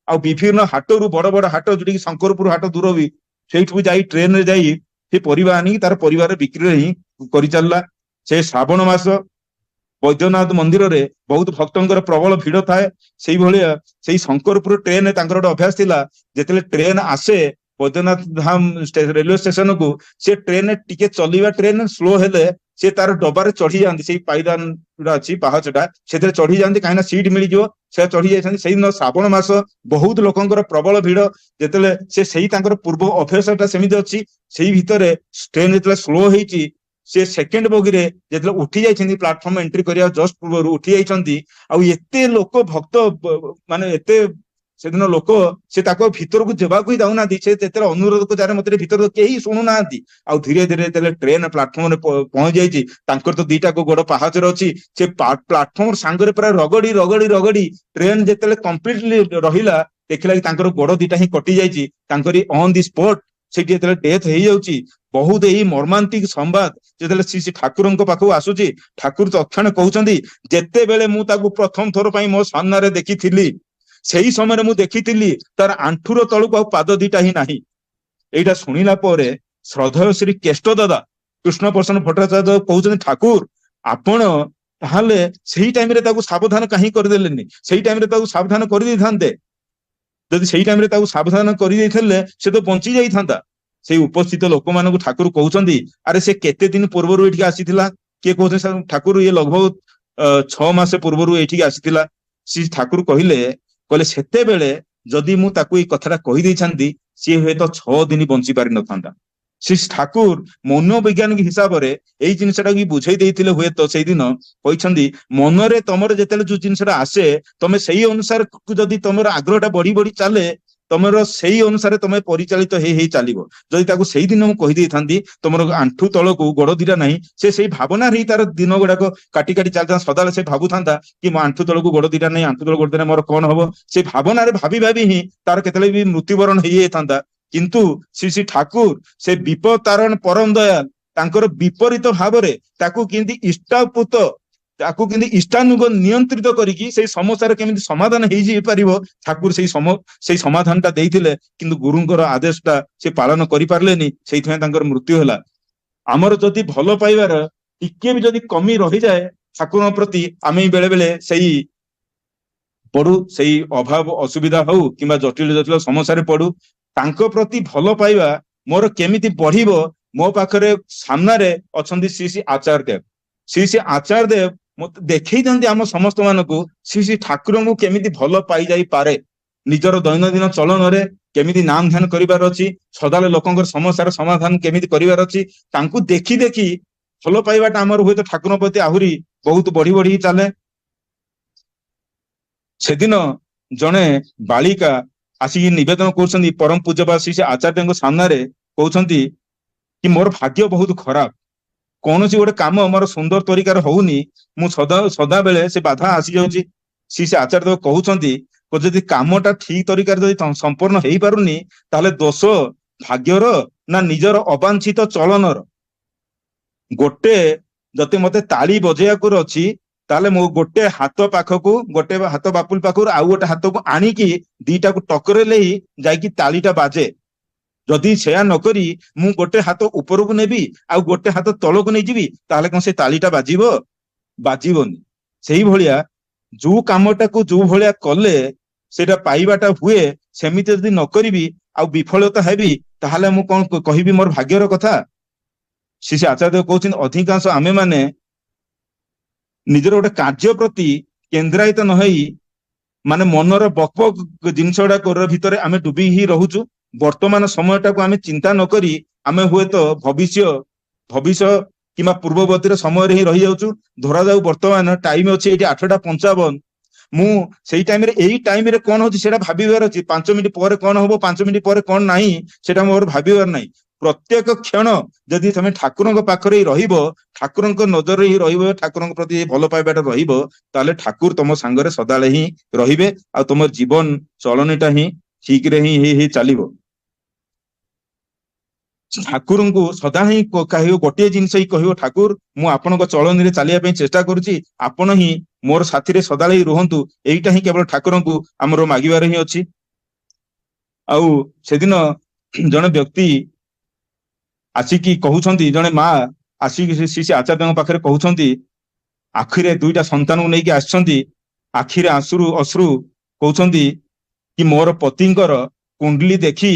ଆଉ ବିଭିନ୍ନ ହାଟରୁ, ବଡ ବଡ ହାଟ, ଯୋଉଠିକି ଶଙ୍କରପୁର ହାଟ ଦୂର ବି, ସେଇଠୁ ଯାଇ ଟ୍ରେନରେ ଯାଇ ସେ ପରିବା ଆଣିକି ତାର ପରିବାର ବିକ୍ରିରେ ହିଁ କରିଚାଲିଲା। ସେ ଶ୍ରାବଣ ମାସ ବୈଦ୍ୟନାଥ ମନ୍ଦିରରେ ବହୁତ ଭକ୍ତଙ୍କର ପ୍ରବଳ ଭିଡ ଥାଏ। ସେଇଭଳିଆ ସେଇ ଶଙ୍କରପୁର ଟ୍ରେନ, ତାଙ୍କର ଗୋଟେ ଅଭ୍ୟାସ ଥିଲା, ଯେତେବେଳେ ଟ୍ରେନ ଆସେ ବୈଦ୍ୟନାଥ ଧାମ ରେଲୱେ ଷ୍ଟେସନକୁ, ସେ ଟ୍ରେନ ଟିକେ ଚଲିବା, ଟ୍ରେନ ସ୍ଲୋ ହେଲେ ସେ ତାର ଡବାରେ ଚଢି ଯାଆନ୍ତି, ସେଇ ପାଇଦାନ ଯୋଉଟା ଅଛି ପାହାଚଟା, ସେଥିରେ ଚଢି ଯାଆନ୍ତି, କାହିଁକିନା ସିଟ୍ ମିଳିଯିବ, ସେ ଚଢି ଯାଇଥାନ୍ତି। ସେଇଦିନ ଶ୍ରାବଣ ମାସ, ବହୁତ ଲୋକଙ୍କର ପ୍ରବଳ ଭିଡ। ଯେତେବେଳେ ସେଇ ତାଙ୍କର ପୂର୍ବ ଅଭ୍ୟାସଟା ସେମିତି ଅଛି, ସେଇ ଭିତରେ ଟ୍ରେନ ଯେତେବେଳେ ସ୍ଲୋ ହେଇଛି, ସେ ସେକେଣ୍ଡ ବଗିରେ ଯେତେବେଳେ ଉଠି ଯାଇଛନ୍ତି, ପ୍ଲାଟଫର୍ମ ଏଣ୍ଟ୍ରି କରିବା ଜଷ୍ଟ ପୂର୍ବରୁ ଉଠି ଯାଇଛନ୍ତି, ଆଉ ଏତେ ଲୋକ ଭକ୍ତ, ମାନେ ଏତେ ସେଦିନ ଲୋକ, ସେ ତାକୁ ଭିତରକୁ ଯିବାକୁ ହିଁ ଯାଉନାହାନ୍ତି। ସେ ଯେତେବେଳେ ଅନୁରୋଧ କରୁଛି, ମତେ ଭିତରକୁ, କେହି ଶୁଣୁନାହାନ୍ତି। ଆଉ ଧୀରେ ଧୀରେ ଯେତେବେଳେ ଟ୍ରେନ ପ୍ଲାଟଫର୍ମରେ ପହଞ୍ଚି ଯାଇଛି, ତାଙ୍କର ତ ଦିଟା ଗୋଡ ପାହାଚରେ ଅଛି, ସେ ପ୍ଲାଟଫର୍ମ ସାଙ୍ଗରେ ପୁରା ରଗଡି ରଗଡି ରଗଡି ଟ୍ରେନ ଯେତେବେଳେ କମ୍ପ୍ଲିଟଲି ରହିଲା, ଦେଖିଲା କି ତାଙ୍କର ଗୋଡ ଦିଟା ହିଁ କଟି ଯାଇଛି। ତାଙ୍କରି ଅନ୍ ଦି ସ୍ପଟ ସେଠି ଯେତେବେଳେ ଡେଥ ହେଇଯାଉଛି, ବହୁତ ଏଇ ମର୍ମାନ୍ତିକ ସମ୍ବାଦ ଯେତେବେଳେ ଶ୍ରୀ ଠାକୁରଙ୍କ ପାଖକୁ ଆସୁଛି, ଠାକୁର ତକ୍ଷଣ କହୁଛନ୍ତି, ଯେତେବେଳେ ମୁଁ ତାକୁ ପ୍ରଥମ ଥର ପାଇଁ ମୋ ସାମ୍ନାରେ ଦେଖିଥିଲି, ସେଇ ସମୟରେ ମୁଁ ଦେଖିଥିଲି ତାର ଆଣ୍ଠୁର ତଳକୁ ଆଉ ପାଦ ଦିଟା ହିଁ ନାହିଁ। ଏଇଟା ଶୁଣିଲା ପରେ ଶ୍ରଦ୍ଧେୟ ଶ୍ରୀ କେଷ୍ଟ ଦାଦା କୃଷ୍ଣ ପ୍ରସନ୍ନ ଭଟ୍ଟାଚାର୍ଯ୍ୟ କହୁଛନ୍ତି, ଠାକୁର ଆପଣ ତାହେଲେ ସେଇ ଟାଇମରେ ତାକୁ ସାବଧାନ କାହିଁ କରିଦେଲେନି? ସେଇ ଟାଇମରେ ତାକୁ ସାବଧାନ କରିଦେଇଥାନ୍ତେ। ଯଦି ସେଇ ଟାଇମରେ ତାକୁ ସାବଧାନ କରିଦେଇଥିଲେ, ସେ ତ ବଞ୍ଚି ଯାଇଥାନ୍ତା। ସେଇ ଉପସ୍ଥିତ ଲୋକମାନଙ୍କୁ ଠାକୁର କହୁଛନ୍ତି, ଆରେ ସେ କେତେ ଦିନ ପୂର୍ବରୁ ଏଠିକି ଆସିଥିଲା? କିଏ କହୁଛନ୍ତି, ଠାକୁର ଇଏ ଲଗଭଗ 6 ମାସ ପୂର୍ବରୁ ଏଠିକି ଆସିଥିଲା। ଶ୍ରୀ ଠାକୁର କହିଲେ ସେତେବେଳେ ଯଦି ମୁଁ ତାକୁ ଏଇ କଥାଟା କହିଦେଇଥାନ୍ତି, ସିଏ ହୁଏତ 6 ଦିନ ବଞ୍ଚି ପାରିନଥାନ୍ତା। ଶ୍ରୀ ଠାକୁର ମନୋବୈଜ୍ଞାନିକ ହିସାବରେ ଏଇ ଜିନିଷଟାକୁ ବୁଝେଇ ଦେଇଥିଲେ। ହୁଏତ ସେଇଦିନ କହିଛନ୍ତି ମନରେ ତମର ଯେତେବେଳେ ଯୋଉ ଜିନିଷଟା ଆସେ ତମେ ସେଇ ଅନୁସାରେ ଯଦି ତମର ଆଗ୍ରହଟା ବଢି ବଢି ଚାଲେ ତମର ସେଇ ଅନୁସାରେ ତମେ ପରିଚାଳିତ ହେଇ ଚାଲିବ। ଯଦି ତାକୁ ସେଇଦିନ ମୁଁ କହିଦେଇଥାନ୍ତି ତମର ଆଣ୍ଠୁ ତଳକୁ ଗୋଡ ଦିଟା ନାହିଁ, ସେ ସେଇ ଭାବନାରେ ହିଁ ତାର ଦିନ ଗୁଡାକ କାଟି କାଟି ଚାଲିଥାନ୍ତା। ସଦାବେଳେ ସେ ଭାବୁଥାନ୍ତା କି ମୋ ଆଣ୍ଠୁ ତଳକୁ ଗୋଡ ଦିଟା ନାହିଁ, ଆଣ୍ଠୁ ତଳକୁ ଗୋଡ ଦିଟା ମୋର କଣ ହବ, ସେ ଭାବନାରେ ଭାବି ଭାବି ହିଁ ତାର କେତେବେଳେ ବି ମୃତ୍ୟୁବରଣ ହେଇଯାଇଥାନ୍ତା। କିନ୍ତୁ ଶ୍ରୀ ଠାକୁର ସେ ବିପଦ ତାରଣ ପରମ ଦୟାଲ ତାଙ୍କର ବିପରୀତ ଭାବରେ ତାକୁ କେମିତି ଇଷ୍ଟାପୂତ ତାକୁ କେମିତି ଇଷ୍ଟାନୁଗ ନିୟନ୍ତ୍ରିତ କରିକି ସେଇ ସମସ୍ୟାର କେମିତି ସମାଧାନ ହେଇଯାଇପାରିବ ଠାକୁର ସେଇ ସମାଧାନଟା ଦେଇଥିଲେ। କିନ୍ତୁ ଗୁରୁଙ୍କର ଆଦେଶଟା ସେ ପାଳନ କରିପାରିଲେନି, ସେଇଥିପାଇଁ ତାଙ୍କର ମୃତ୍ୟୁ ହେଲା। ଆମର ଯଦି ଭଲ ପାଇବାର ଟିକେ ବି ଯଦି କମି ରହିଯାଏ ଠାକୁରଙ୍କ ପ୍ରତି, ଆମେ ବେଳେ ବେଳେ ସେଇ ଅଭାବ ଅସୁବିଧା ହଉ କିମ୍ବା ଜଟିଳ ଜଟିଳ ସମସ୍ୟାରେ ପଡୁ, ତାଙ୍କ ପ୍ରତି ଭଲ ପାଇବା ମୋର କେମିତି ବଢିବ, ମୋ ପାଖରେ ସାମ୍ନାରେ ଅଛନ୍ତି ଶ୍ରୀ ଆଚାର୍ଯ୍ୟ ଦେବ। ଶ୍ରୀ ଆଚାର୍ଯ୍ୟ ଦେବ ମତେ ଦେଖେଇଥାନ୍ତି ଆମ ସମସ୍ତ ମାନଙ୍କୁ ଶ୍ରୀ ଠାକୁରଙ୍କୁ କେମିତି ଭଲ ପାଇଯାଇପାରେ, ନିଜର ଦୈନନ୍ଦିନ ଚଳନରେ କେମିତି ନାମ ଧ୍ୟାନ କରିବାର ଅଛି, ସଦାବେଳେ ଲୋକଙ୍କର ସମସ୍ୟାର ସମାଧାନ କେମିତି କରିବାର ଅଛି। ତାଙ୍କୁ ଦେଖି ଦେଖି ଭଲ ପାଇବାଟା ଆମର ହୁଏତ ଠାକୁରଙ୍କ ପ୍ରତି ଆହୁରି ବହୁତ ବଢି ବଢି ଚାଲେ। ସେଦିନ ଜଣେ ବାଳିକା ଆସିକି ନିବେଦନ କରୁଛନ୍ତି ପରମ ପୂଜ୍ୟପାଦ ଶ୍ରୀ ଆଚାର୍ଯ୍ୟଙ୍କ ସାମ୍ନାରେ, କହୁଛନ୍ତି କି ମୋର ଭାଗ୍ୟ ବହୁତ ଖରାପ, କୌଣସି ଗୋଟେ କାମ ମୋର ସୁନ୍ଦର ତରିକାରେ ହଉନି, ମୁଁ ସଦାବେଳେ ସେ ବାଧା ଆସିଯାଉଛି। ସେ ଆଚାର୍ଯ୍ୟ କହୁଛନ୍ତି ଯଦି କାମଟା ଠିକ ତରିକାରେ ଯଦି ସମ୍ପୂର୍ଣ୍ଣ ହେଇପାରୁନି ତାହେଲେ ଦୋଷ ଭାଗ୍ୟର ନା ନିଜର ଅବାଞ୍ଛିତ ଚଳନର। ଗୋଟେ ଯଦି ମତେ ତାଳି ବଜେଇବାକୁ ଅଛି ତାହେଲେ ମୁଁ ଗୋଟେ ହାତ ବାପୁଲ ପାଖରୁ ଆଉ ଗୋଟେ ହାତକୁ ଆଣିକି ଦିଟାକୁ ଟକରେଇଲେ ହିଁ ଯାଇକି ତାଳିଟା ବାଜେ। ଯଦି ସେୟା ନକରି ମୁଁ ଗୋଟେ ହାତ ଉପରକୁ ନେବି ଆଉ ଗୋଟେ ହାତ ତଳକୁ ନେଇଯିବି ତାହେଲେ କଣ ସେ ତାଳିଟା ବାଜିବ? ବାଜିବନି। ସେଇଭଳିଆ ଯୋଉ କାମଟାକୁ ଯୋଉ ଭଳିଆ କଲେ ସେଇଟା ପାଇବାଟା ହୁଏ, ସେମିତି ଯଦି ନ କରିବି ଆଉ ବିଫଳତା ହେବି ତାହେଲେ ମୁଁ କଣ କହିବି ମୋର ଭାଗ୍ୟର କଥା? ଶ୍ରୀ ଆଚାର୍ଯ୍ୟ କହୁଛନ୍ତି ଅଧିକାଂଶ ଆମେମାନେ ନିଜର ଗୋଟେ କାର୍ଯ୍ୟ ପ୍ରତି କେନ୍ଦ୍ରାୟିତ ନ ହେଇ ମାନେ ମନର ବକ ଜିନିଷ ଗୁଡାକ ଭିତରେ ଆମେ ଡୁବି ହିଁ ରହୁଛୁ। ବର୍ତ୍ତମାନ ସମୟଟାକୁ ଆମେ ଚିନ୍ତା ନ କରି ଆମେ ହୁଏତ ଭବିଷ୍ୟ କିମ୍ବା ପୂର୍ବବର୍ତ୍ତୀର ସମୟରେ ହିଁ ରହିଯାଉଛୁ। ଧରାଯାଉ ବର୍ତ୍ତମାନ ଟାଇମ ଅଛି ଏଇଠି 8:55, ମୁଁ ସେଇ ଟାଇମରେ ଏଇ ଟାଇମରେ କଣ ହଉଛି ସେଟା ଭାବିବାର ଅଛି। 5 ମିନିଟ୍ ପରେ କଣ ହବ, 5 ମିନିଟ୍ ପରେ କଣ ନାହିଁ ସେଟା ମୋର ଭାବିବାର ନାହିଁ। ପ୍ରତ୍ୟେକ କ୍ଷଣ ଯଦି ତମେ ଠାକୁରଙ୍କ ପାଖରେ ହିଁ ରହିବ, ଠାକୁରଙ୍କ ନଜରରେ ହିଁ ରହିବ, ଠାକୁରଙ୍କ ପ୍ରତି ଭଲ ପାଇବାଟା ରହିବ, ତାହେଲେ ଠାକୁର ତମ ସାଙ୍ଗରେ ସଦାବେଳେ ହିଁ ରହିବେ ଆଉ ତମ ଜୀବନ ଚଳନୀଟା ହିଁ ଠିକରେ ହିଁ ହେଇ ଚାଲିବ। ଠାକୁରଙ୍କୁ ସଦା ହିଁ କହିବ ଗୋଟିଏ ଜିନିଷ ହିଁ କହିବ, ଠାକୁର ମୁଁ ଆପଣଙ୍କ ଚଳନୀରେ ଚାଲିବା ପାଇଁ ଚେଷ୍ଟା କରୁଛି, ଆପଣ ହିଁ ମୋର ସାଥିରେ ସଦାବେଳେ ହିଁ ରୁହନ୍ତୁ। ଏଇଟା ହିଁ କେବଳ ଠାକୁରଙ୍କୁ ଆମର ମାଗିବାର ହିଁ ଅଛି। ଆଉ ସେଦିନ ଜଣେ ବ୍ୟକ୍ତି ଆସିକି କହୁଛନ୍ତି, ଜଣେ ମା ଆସିକି ଶ୍ରୀ ଆଚାର୍ଯ୍ୟଙ୍କ ପାଖରେ କହୁଛନ୍ତି, ଆଖିରେ ଦୁଇଟା ସନ୍ତାନକୁ ନେଇକି ଆସିଛନ୍ତି, ଆଖିରେ ଅଶ୍ରୁ କହୁଛନ୍ତି କି ମୋର ପତିଙ୍କର କୁଣ୍ଡଲି ଦେଖି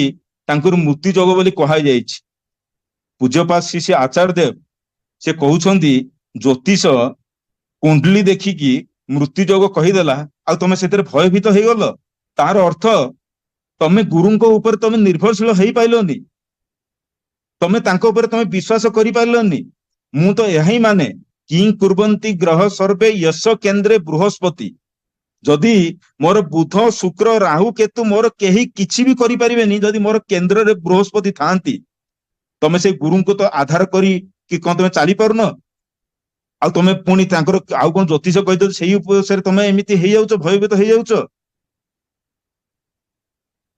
ତାଙ୍କର ମୃତ୍ୟୁ ଯୋଗ ବୋଲି କୁହାଯାଇଛି। ପୂଜ୍ୟପାଦ ଶ୍ରୀ ଆଚାର୍ଯ୍ୟ ଦେବ ସେ କହୁଛନ୍ତି ଜ୍ୟୋତିଷ କୁଣ୍ଡଲି ଦେଖିକି ମୃତ୍ୟୁ ଯୋଗ କହିଦେଲା ଆଉ ତମେ ସେଥିରେ ଭୟଭୀତ ହେଇଗଲ, ତାର ଅର୍ଥ ତମେ ଗୁରୁଙ୍କ ଉପରେ ତମେ ନିର୍ଭରଶୀଳ ହେଇପାରିଲନି, ତମେ ତାଙ୍କ ଉପରେ ତମେ ବିଶ୍ୱାସ କରିପାରିଲନି। ମୁଁ ତ ଏହା ହିଁ ମାନେ କିଂ କୁର୍ବନ୍ତି ଗ୍ରହ ସର୍ବେ ୟଶ କେନ୍ଦ୍ରେ ବୃହସ୍ପତି, ଯଦି ମୋର ବୁଧ ଶୁକ୍ର ରାହୁ କେତୁ ମୋର କେହି କିଛି ବି କରିପାରିବେନି, ଯଦି ମୋର କେନ୍ଦ୍ରରେ ବୃହସ୍ପତି ଥାଆନ୍ତି, ତମେ ସେଇ ଗୁରୁଙ୍କୁ ତ ଆଧାର କରି କି କଣ ତମେ ଚାଲିପାରୁନ? ଆଉ ତମେ ପୁଣି ତାଙ୍କର ଆଉ କଣ ଜ୍ୟୋତିଷ କହିଦଉଛି ସେଇ ଉପରେ ତମେ ଏମିତି ହେଇଯାଉଛ, ଭୟଭୀତ ହେଇଯାଉଛ।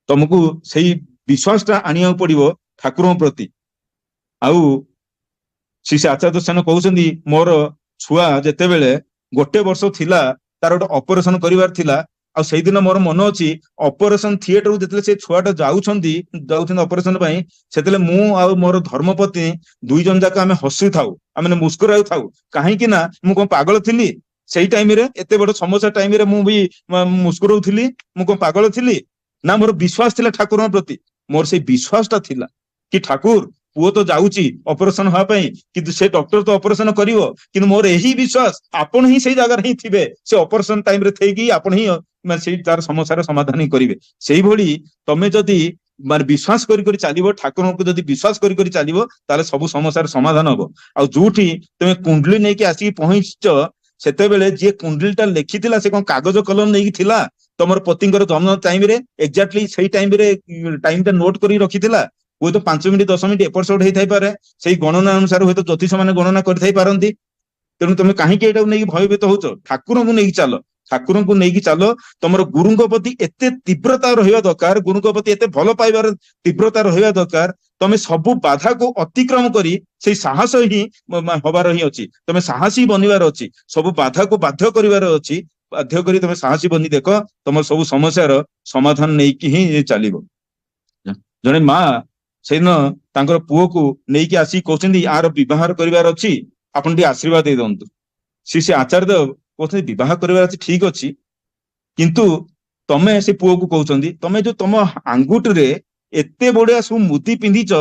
ତମକୁ ସେଇ ବିଶ୍ୱାସଟା ଆଣିବାକୁ ପଡିବ ଠାକୁରଙ୍କ ପ୍ରତି। ଆଉ ଶ୍ରୀ ଆଚାର୍ଯ୍ୟ ସେନ କହୁଛନ୍ତି ମୋର ଛୁଆ ଯେତେବେଳେ 1 ବର୍ଷ ଥିଲା ତାର ଗୋଟେ ଅପରେସନ କରିବାର ଥିଲା, ଆଉ ସେଇଦିନ ମୋର ମନ ଅଛି ଅପରେସନ ଥିଏଟରକୁ ଯେତେବେଳେ ସେ ଛୁଆଟା ଯାଉଛନ୍ତି ଅପରେସନ ପାଇଁ, ସେତେବେଳେ ମୁଁ ଆଉ ମୋର ଧର୍ମପତ୍ନୀ 2 ଜଣ ଯାକ ଆମେ ହସୁଥାଉ, ଆମେ ମୁସ୍କୁରାଉଥାଉ। କାହିଁକି ନା ମୁଁ କଣ ପାଗଳ ଥିଲି? ସେଇ ଟାଇମରେ ଏତେ ବଡ ସମସ୍ୟା ଟାଇମରେ ମୁଁ ବି ମୁସ୍କୁରଉଥିଲି? ମୁଁ କଣ ପାଗଳ ଥିଲି? ନା ମୋର ବିଶ୍ୱାସ ଥିଲା ଠାକୁରଙ୍କ ପ୍ରତି। ମୋର ସେଇ ବିଶ୍ୱାସଟା ଥିଲା କି ଠାକୁର ପୁଅ ତ ଯାଉଛି ଅପରେସନ ହବା ପାଇଁ, କିନ୍ତୁ ସେ ଡକ୍ଟର ତ ଅପରେସନ କରିବ, କିନ୍ତୁ ମୋର ଏହି ବିଶ୍ୱାସ ଆପଣ ହିଁ ସେଇ ଜାଗାରେ ହିଁ ଥିବେ, ସେ ଅପରେସନ ଟାଇମରେ ଥାଇକି ଆପଣ ହିଁ ସେଇ ତାର ସମସ୍ୟାର ସମାଧାନ ହିଁ କରିବେ। ସେଇଭଳି ତମେ ଯଦି ମାନେ ବିଶ୍ୱାସ କରି ଚାଲିବ, ଠାକୁରଙ୍କୁ ଯଦି ବିଶ୍ୱାସ କରି ଚାଲିବ ତାହେଲେ ସବୁ ସମସ୍ୟାର ସମାଧାନ ହବ। ଆଉ ଯୋଉଠି ତମେ କୁଣ୍ଡଲି ନେଇକି ଆସିକି ପହଞ୍ଚିଛ, ସେତେବେଳେ ଯିଏ କୁଣ୍ଡଲିଟା ଲେଖିଥିଲା ସେ କଣ କାଗଜ କଲମ ନେଇକି ଥିଲା ତମର ପତିଙ୍କର ଜନ୍ମ ଟାଇମରେ ଏକ୍ଜାକ୍ଟଲି ସେଇ ଟାଇମଟା ନୋଟ କରି ରଖିଥିଲା? ହୁଏତ 5 ମିନିଟ 10 ମିନିଟ ଏପଟ ସେପଟ ହେଇଥାଇପାରେ, ସେଇ ଗଣନା ଅନୁସାରେ ହୁଏତ ଜ୍ୟୋତିଷ ମାନେ ଗଣନା କରିଥାଇ ପାରନ୍ତି। ତେଣୁ ତମେ କାହିଁକି ଏଇଟାକୁ ନେଇକି ଭୟଭୀତ ହଉଛ? ଠାକୁରଙ୍କୁ ନେଇକି ଚାଲ, ଠାକୁରଙ୍କୁ ନେଇକି ଚାଲ। ତମର ଗୁରୁଙ୍କ ପ୍ରତି ଏତେ ତୀବ୍ରତା ରହିବା ଦରକାର, ଗୁରୁଙ୍କ ପ୍ରତି ଏତେ ଭଲ ପାଇବାର ତୀବ୍ରତା ରହିବା ଦରକାର, ତମେ ସବୁ ବାଧାକୁ ଅତିକ୍ରମ କରି ସେଇ ସାହସ ହିଁ ହବାର ହିଁ ଅଛି। ତମେ ସାହସୀ ବନିବାର ଅଛି, ସବୁ ବାଧାକୁ ବାଧ୍ୟ କରିବାର ଅଛି। ବାଧ୍ୟ କରି ତମେ ସାହସୀ ବନି ଦେଖ, ତମର ସବୁ ସମସ୍ୟାର ସମାଧାନ ନେଇକି ହିଁ ଚାଲିବ। ଜଣେ ମା ସେଇଦିନ ତାଙ୍କର ପୁଅକୁ ନେଇକି ଆସିକି କହୁଛନ୍ତି ଆର ବିବାହ କରିବାର ଅଛି, ଆପଣ ଟିକେ ଆଶୀର୍ବାଦ ଦେଇ ଦିଅନ୍ତୁ। ସେ ଆଚାର୍ଯ୍ୟ କହୁଛନ୍ତି ବିବାହ କରିବାର ଅଛି ଠିକ ଅଛି, କିନ୍ତୁ ତମେ ସେ ପୁଅକୁ କହୁଛନ୍ତି ତମେ ଯୋଉ ତମ ଆଙ୍ଗୁଠିରେ ଏତେ ବଢିଆ ସବୁ ମୁଦି ପିନ୍ଧିଛ,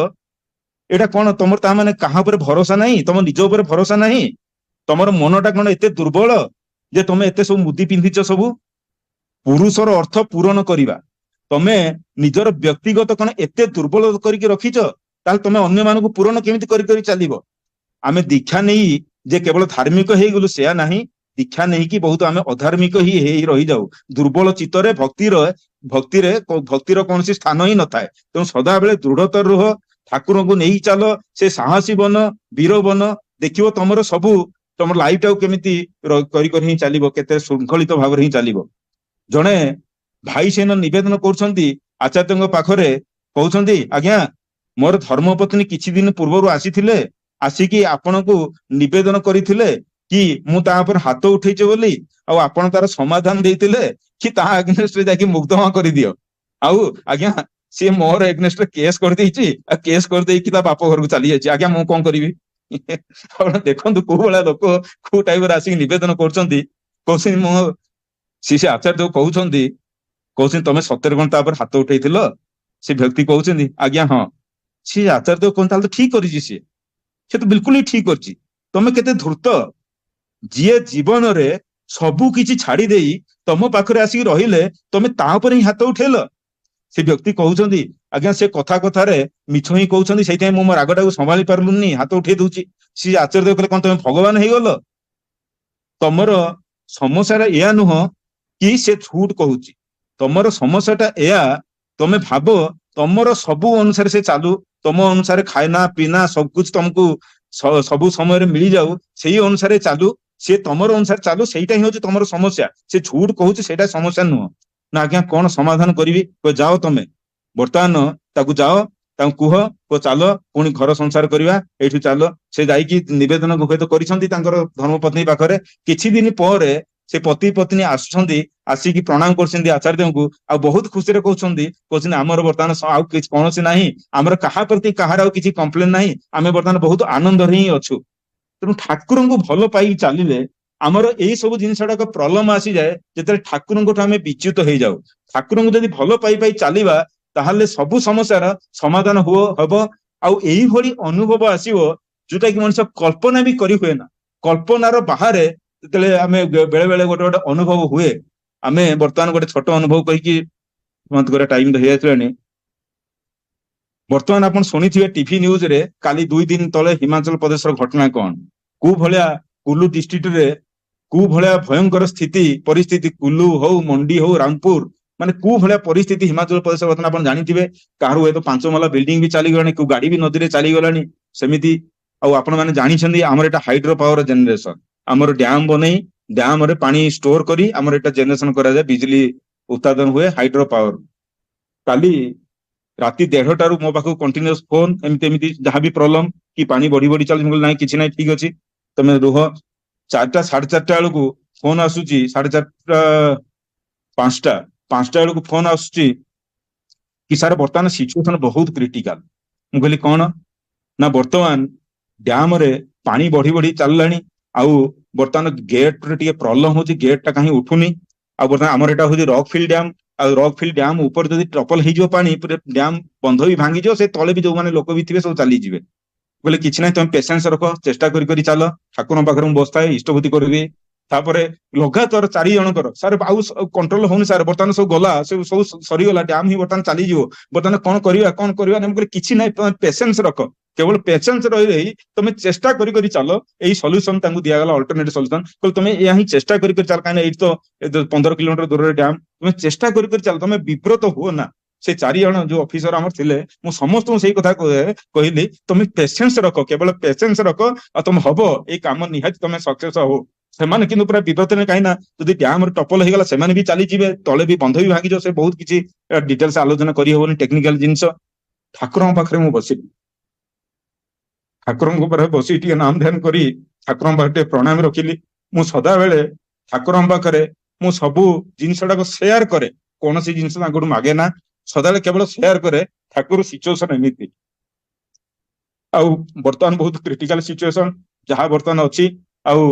ଏଇଟା କଣ ତମର ତା ମାନେ କାହା ଉପରେ ଭରସା ନାହିଁ? ତମ ନିଜ ଉପରେ ଭରସା ନାହିଁ? ତମର ମନଟା କଣ ଏତେ ଦୁର୍ବଳ ଯେ ତମେ ଏତେ ସବୁ ମୁଦି ପିନ୍ଧିଛ? ସବୁ ପୁରୁଷର ଅର୍ଥ ପୂରଣ କରିବା, ତମେ ନିଜର ବ୍ୟକ୍ତିଗତ କଣ ଏତେ ଦୁର୍ବଳ କରିକି ରଖିଛ? ତାହେଲେ ତମେ ଅନ୍ୟମାନଙ୍କୁ ପୂରଣ କେମିତି କରି ଚାଲିବ? ଆମେ ଦୀକ୍ଷା ନେଇ ଯେ କେବଳ ଧାର୍ମିକ ହେଇଗଲୁ ସେୟା ନାହିଁ, ଦୀକ୍ଷା ନେଇକି ବହୁତ ଆମେ ଅଧାର୍ମିକ ହେଇ ରହିଯାଉ। ଦୁର୍ବଳ ଚିତ୍ତରେ ଭକ୍ତିର କୌଣସି ସ୍ଥାନ ହିଁ ନଥାଏ। ତେଣୁ ସଦାବେଳେ ଦୃଢତର ରୁହ, ଠାକୁରଙ୍କୁ ନେଇ ଚାଲ, ସେ ସାହସୀ ବନ, ବୀର ବନ। ଦେଖିବ ତମର ସବୁ ତମର ଲାଇଫଟାକୁ କେମିତି କରି ହିଁ ଚାଲିବ, କେତେ ଶୃଙ୍ଖଳିତ ଭାବରେ ହିଁ ଚାଲିବ। ଜଣେ ଭାଇ ସେନ ନିବେଦନ କରୁଛନ୍ତି ଆଚାର୍ଯ୍ୟଙ୍କ ପାଖରେ, କହୁଛନ୍ତି ଆଜ୍ଞା ମୋର ଧର୍ମପତ୍ନୀ କିଛି ଦିନ ପୂର୍ବରୁ ଆସିଥିଲେ, ଆସିକି ଆପଣଙ୍କୁ ନିବେଦନ କରିଥିଲେ କି ମୁଁ ତା ଉପରେ ହାତ ଉଠେଇଛି ବୋଲି, ଆଉ ଆପଣ ତାର ସମାଧାନ ଦେଇଥିଲେ କି ତାହା ଏଗନେଷ୍ଟରେ ଯାଇକି ମୁଗ୍ଧମା କରିଦିଅ। ଆଉ ଆଜ୍ଞା ସିଏ ମୋର ଏଗନେଷ୍ଟରେ କେସ୍ କରିଦେଇଛି, ଆଉ କେସ୍ କରିଦେଇକି ତା ବାପ ଘରକୁ ଚାଲି ଯାଇଛି। ଆଜ୍ଞା ମୁଁ କଣ କରିବି? ଆପଣ ଦେଖନ୍ତୁ କୋଉ ଭଳିଆ ଲୋକ କୋଉ ଟାଇପର ଆସିକି ନିବେଦନ କରୁଛନ୍ତି। କହୁଛନ୍ତି ମୁଁ ସେ ଆଚାର୍ଯ୍ୟ କହୁଛନ୍ତି ତମେ ସତରେ କଣ ତା ଉପରେ ହାତ ଉଠେଇଥିଲ? ସେ ବ୍ୟକ୍ତି କହୁଛନ୍ତି ଆଜ୍ଞା ହଁ। ସେ ଆଚାର୍ଯ୍ୟ କହୁଛନ୍ତି ତାହେଲେ ତ ଠିକ କରିଛି, ସେ ତ ବିଲକୁଲ ହିଁ ଠିକ କରିଛି। ତମେ କେତେ ଧୂର୍ତ୍ତ, ଯିଏ ଜୀବନରେ ସବୁ କିଛି ଛାଡି ଦେଇ ତମ ପାଖରେ ଆସିକି ରହିଲେ ତମେ ତା ଉପରେ ହିଁ ହାତ ଉଠେଇଲ? ସେ ବ୍ୟକ୍ତି କହୁଛନ୍ତି ଆଜ୍ଞା ସେ କଥାରେ ମିଛ ହିଁ କହୁଛନ୍ତି, ସେଇଥିପାଇଁ ମୁଁ ମୋ ରାଗଟାକୁ ସମ୍ଭାଳି ପାରିଲୁନି, ହାତ ଉଠେଇ ଦଉଛି। ସେ ଆଚାର୍ଯ୍ୟ କହିଲେ କଣ ତମେ ଭଗବାନ ହେଇଗଲ? ତମର ସମସ୍ୟାଟା ଏୟା ନୁହଁ କି ସେ ଝୁଟ କହୁଛି, ତମର ସମସ୍ୟାଟା ଏୟା, ତମେ ଭାବ ତମର ସବୁ ଅନୁସାରେ ସେ ଚାଲୁ, ତମ ଅନୁସାରେ ଖାଇନା ପିନା ସବୁ କିଛି ତମକୁ ସବୁ ସମୟରେ ମିଳିଯାଉ, ସେଇ ଅନୁସାରେ ଚାଲୁ, ସେ ତମର ଅନୁସାରେ ଚାଲୁ, ସେଇଟା ହିଁ ହଉଛି ତମର ସମସ୍ୟା। ସେ ଝୁଟ କହୁଛି ସେଇଟା ସମସ୍ୟା ନୁହଁ। ନା ଆଜ୍ଞା କଣ ସମାଧାନ କରିବି? ଯାଅ ତମେ ବର୍ତ୍ତମାନ ତାକୁ ଯାଅ, ତାଙ୍କୁ କୁହ ଚାଲ ପୁଣି ଘର ସଂସାର କରିବା, ଏଇଠୁ ଚାଲ। ସେ ଯାଇକି ନିବେଦନ ହୁଏତ କରିଛନ୍ତି ତାଙ୍କର ଧର୍ମପତ୍ନୀ ପାଖରେ। କିଛି ଦିନ ପରେ ସେ ପତି ପତ୍ନୀ ଆସୁଛନ୍ତି, ଆସିକି ପ୍ରଣାମ କରୁଛନ୍ତି ଆଚାର୍ଯ୍ୟଙ୍କୁ, ଆଉ ବହୁତ ଖୁସିରେ କହୁଛନ୍ତି ଆମର ବର୍ତ୍ତମାନ ଆଉ କିଛି କୌଣସି ନାହିଁ, ଆମର କାହା ପ୍ରତି କାହାର ଆଉ କିଛି କମ୍ପ୍ଲେନ ନାହିଁ, ଆମେ ବର୍ତ୍ତମାନ ବହୁତ ଆନନ୍ଦରେ ହିଁ ଅଛୁ। ତେଣୁ ଠାକୁରଙ୍କୁ ଭଲ ପାଇ ଚାଲିଲେ ଆମର ଏଇ ସବୁ ଜିନିଷ ଗୁଡାକ ପ୍ରଲମ ଆସିଯାଏ ଯେତେବେଳେ ଠାକୁରଙ୍କଠୁ ଆମେ ବିଚ୍ୟୁତ ହେଇଯାଉ। ଠାକୁରଙ୍କୁ ଯଦି ଭଲ ପାଇ ଚାଲିବା ତାହେଲେ ସବୁ ସମସ୍ୟାର ସମାଧାନ ହବ। ଆଉ ଏଇଭଳି ଅନୁଭବ ଆସିବ ଯୋଉଟା କି ମଣିଷ କଳ୍ପନା ବି କରି ହୁଏ ନା। କଳ୍ପନାର ବାହାରେ ଯେତେବେଳେ ଆମେ ବେଳେ ବେଳେ ଗୋଟେ ଅନୁଭବ ହୁଏ। ଆମେ ବର୍ତ୍ତମାନ ଗୋଟେ ଛୋଟ ଅନୁଭବ କହିକି ସମାପ୍ତ କରିବା ଟାଇମ ହେଇଯାଇଥିଲାଣି। ବର୍ତ୍ତମାନ ଆପଣ ଶୁଣିଥିବେ ଟିଭି ନ୍ୟୁଜରେ କାଲି 2 ଦିନ ତଳେ ହିମାଚଳ ପ୍ରଦେଶର ଘଟଣା କଣ, କୋଉ ଭଳିଆ କୁଲୁ ଡିଷ୍ଟ୍ରିକ୍ଟରେ କୋଉ ଭଳିଆ ଭୟଙ୍କର ପରିସ୍ଥିତି, କୁଲୁ ହଉ, ମଣ୍ଡି ହଉ, ରାମପୁର, ମାନେ କୋଉ ଭଳିଆ ପରିସ୍ଥିତି ହିମାଚଳ ପ୍ରଦେଶ ବର୍ତ୍ତମାନ ଆପଣ ଜାଣିଥିବେ। କାହାର ହୁଏତ 5 ମହଲା ବିଲ୍ଡିଂ ବି ଚାଲିଗଲାଣି, କୋଉ ଗାଡି ବି ନଦୀରେ ଚାଲିଗଲାଣି ସେମିତି। ଆଉ ଆପଣ ମାନେ ଜାଣିଛନ୍ତି ଆମର ଏଟା ହାଇଡ୍ରୋ ପାୱାର ଜେନେରେସନ, ଆମର ଡ୍ୟାମ ବନେଇ ଡ୍ୟାମରେ ପାଣି ଷ୍ଟୋର କରି ଆମର ଏଟା ଜେନେରେସନ କରାଯାଏ, ବିଜଲି ଉତ୍ପାଦନ ହୁଏ ହାଇଡ୍ରୋ ପାୱାର। କାଲି ରାତି 1:30ଟାରୁ ମୋ ପାଖକୁ କଣ୍ଟିନ୍ୟୁଅସ ଫୋନ, ଏମିତି ଯାହାବି ପ୍ରୋବ୍ଲେମ କି ପାଣି ବଢି ଚାଲୁଛି, ମୁଁ କହିଲି ନାଇଁ କିଛି ନାହିଁ ଠିକ ଅଛି ତମେ ରୁହ। 4ଟା 4:30 ବେଳକୁ ଫୋନ ଆସୁଛି, 4:30 5ଟା ବେଳକୁ ଫୋନ ଆସୁଛି କି ସାର୍ ବର୍ତ୍ତମାନ ସିଚୁଏସନ ବହୁତ କ୍ରିଟିକାଲ। ମୁଁ କହିଲି କଣ ନା ବର୍ତ୍ତମାନ ଡ୍ୟାମରେ ପାଣି ବଢି ଚାଲିଲାଣି, ଆଉ ବର୍ତ୍ତମାନ ଗେଟରେ ଟିକେ ପ୍ରୋବ୍ଲେମ ହଉଛି, ଗେଟ ଟା କାହିଁ ଉଠୁନି। ଆଉ ବର୍ତ୍ତମାନ ଆମର ଏଟା ହଉଛି ରକଫିଲ୍ ଡ୍ୟାମ, ଆଉ ରକଫିଲ୍ ଡ୍ୟାମ ଉପରେ ଯଦି ଟ୍ରପଲ ହେଇଯିବ ପାଣି, ଡ୍ୟାମ ବନ୍ଧ ବି ଭାଙ୍ଗିଯିବ, ସେ ତଳେ ବି ଯୋଉମାନେ ଲୋକ ବି ଥିବେ ସବୁ ଚାଲିଯିବେ। ବୋଲେ କିଛି ନାହିଁ ତମେ ପେସେନ୍ସ ରଖ, ଚେଷ୍ଟା କରି ଚାଲ, ଠାକୁରଙ୍କ ପାଖରେ ମୁଁ ବସିଥାଏ, ଇଷ୍ଟଭୂତି କରିବି, ତାପରେ ଲଗାତାର 4 ଜଣଙ୍କର ସାର୍ ଆଉ କଣ୍ଟ୍ରୋଲ ହଉନି ସାର୍, ବର୍ତ୍ତମାନ ସବୁ ଗଲା, ସବୁ ସରିଗଲା, ଡ୍ୟାମ ହିଁ ବର୍ତ୍ତମାନ ଚାଲିଯିବ, ବର୍ତ୍ତମାନ କଣ କରିବା ନା, ମୁଁ କିଛି ନାହିଁ, ତମେ ପେସେନ୍ସ ରଖ, କେବଳ ପେସେନ୍ସ ରହି ତମେ ଚେଷ୍ଟା କରି କରି ଚାଲ। ଏଇ ସଲ୍ୟୁସନ ତାଙ୍କୁ ଦିଆଗଲା, ଅଲ୍ଟରନେଟିଭ ସଲ୍ୟୁସନ, କହିଲେ ତମେ ଏହା ହିଁ ଚେଷ୍ଟା କରି କରି ଚାଲ, କାହିଁକି ଏଇଠି ତ 15 କିଲୋମିଟର ଦୂରରେ ଡ୍ୟାମ, ତମେ ଚେଷ୍ଟା କରି କରି ଚାଲ, ତମେ ବିବ୍ରତ ହୁଅ ନା। ସେ 4 ଜଣ ଯୋଉ ଅଫିସର ଆମର ଥିଲେ, ମୁଁ ସମସ୍ତଙ୍କୁ ସେଇ କଥା କହିଲି, ତମେ ପେସେନ୍ସ ରଖ, କେବଳ ପେସେନ୍ସ ରଖ, ଆଉ ତମେ ହବ, ଏଇ କାମ ନିହାତି ତମେ ସକ୍ସେସ ହବ। ସେମାନେ କିନ୍ତୁ ପୁରା ବିବ୍ରତ ନେଇ, କାହିଁକି ନା ଯଦି ଡ୍ୟାମ ଟପଲ ହେଇଗଲା ସେମାନେ ବି ଚାଲିଯିବେ, ତଳେ ବି ବନ୍ଧ ବି ଭାଙ୍ଗିଯିବ, ସେ ବହୁତ କିଛି ଡିଟେଲ୍ସ ଆଲୋଚନା କରିହବନି, ଟେକ୍ନିକାଲ ଜିନିଷ। ଠାକୁରଙ୍କ ପାଖରେ ମୁଁ ବସିଲି, ଠାକୁରଙ୍କ ଉପରେ ବସି ଟିକେ ନାମ ଧ୍ୟାନ କରି ଠାକୁରଙ୍କ ପାଖରେ ଟିକେ ପ୍ରଣାମ ରଖିଲି। ମୁଁ ସଦାବେଳେ ଠାକୁରଙ୍କ ପାଖରେ ମୁଁ ସବୁ ଜିନିଷଟାକୁ ସେୟାର କରେ, କୌଣସି ଜିନିଷ ତାଙ୍କଠୁ ମାଗେ ନା, ସଦାବେଳେ କେବଳ ସେୟାର କରେ। ଠାକୁର ସିଚୁଏସନ ଏମିତି, ଆଉ ବର୍ତ୍ତମାନ ବହୁତ କ୍ରିଟିକାଲ ସିଚୁଏସନ ଯାହା ବର୍ତ୍ତମାନ ଅଛି, ଆଉ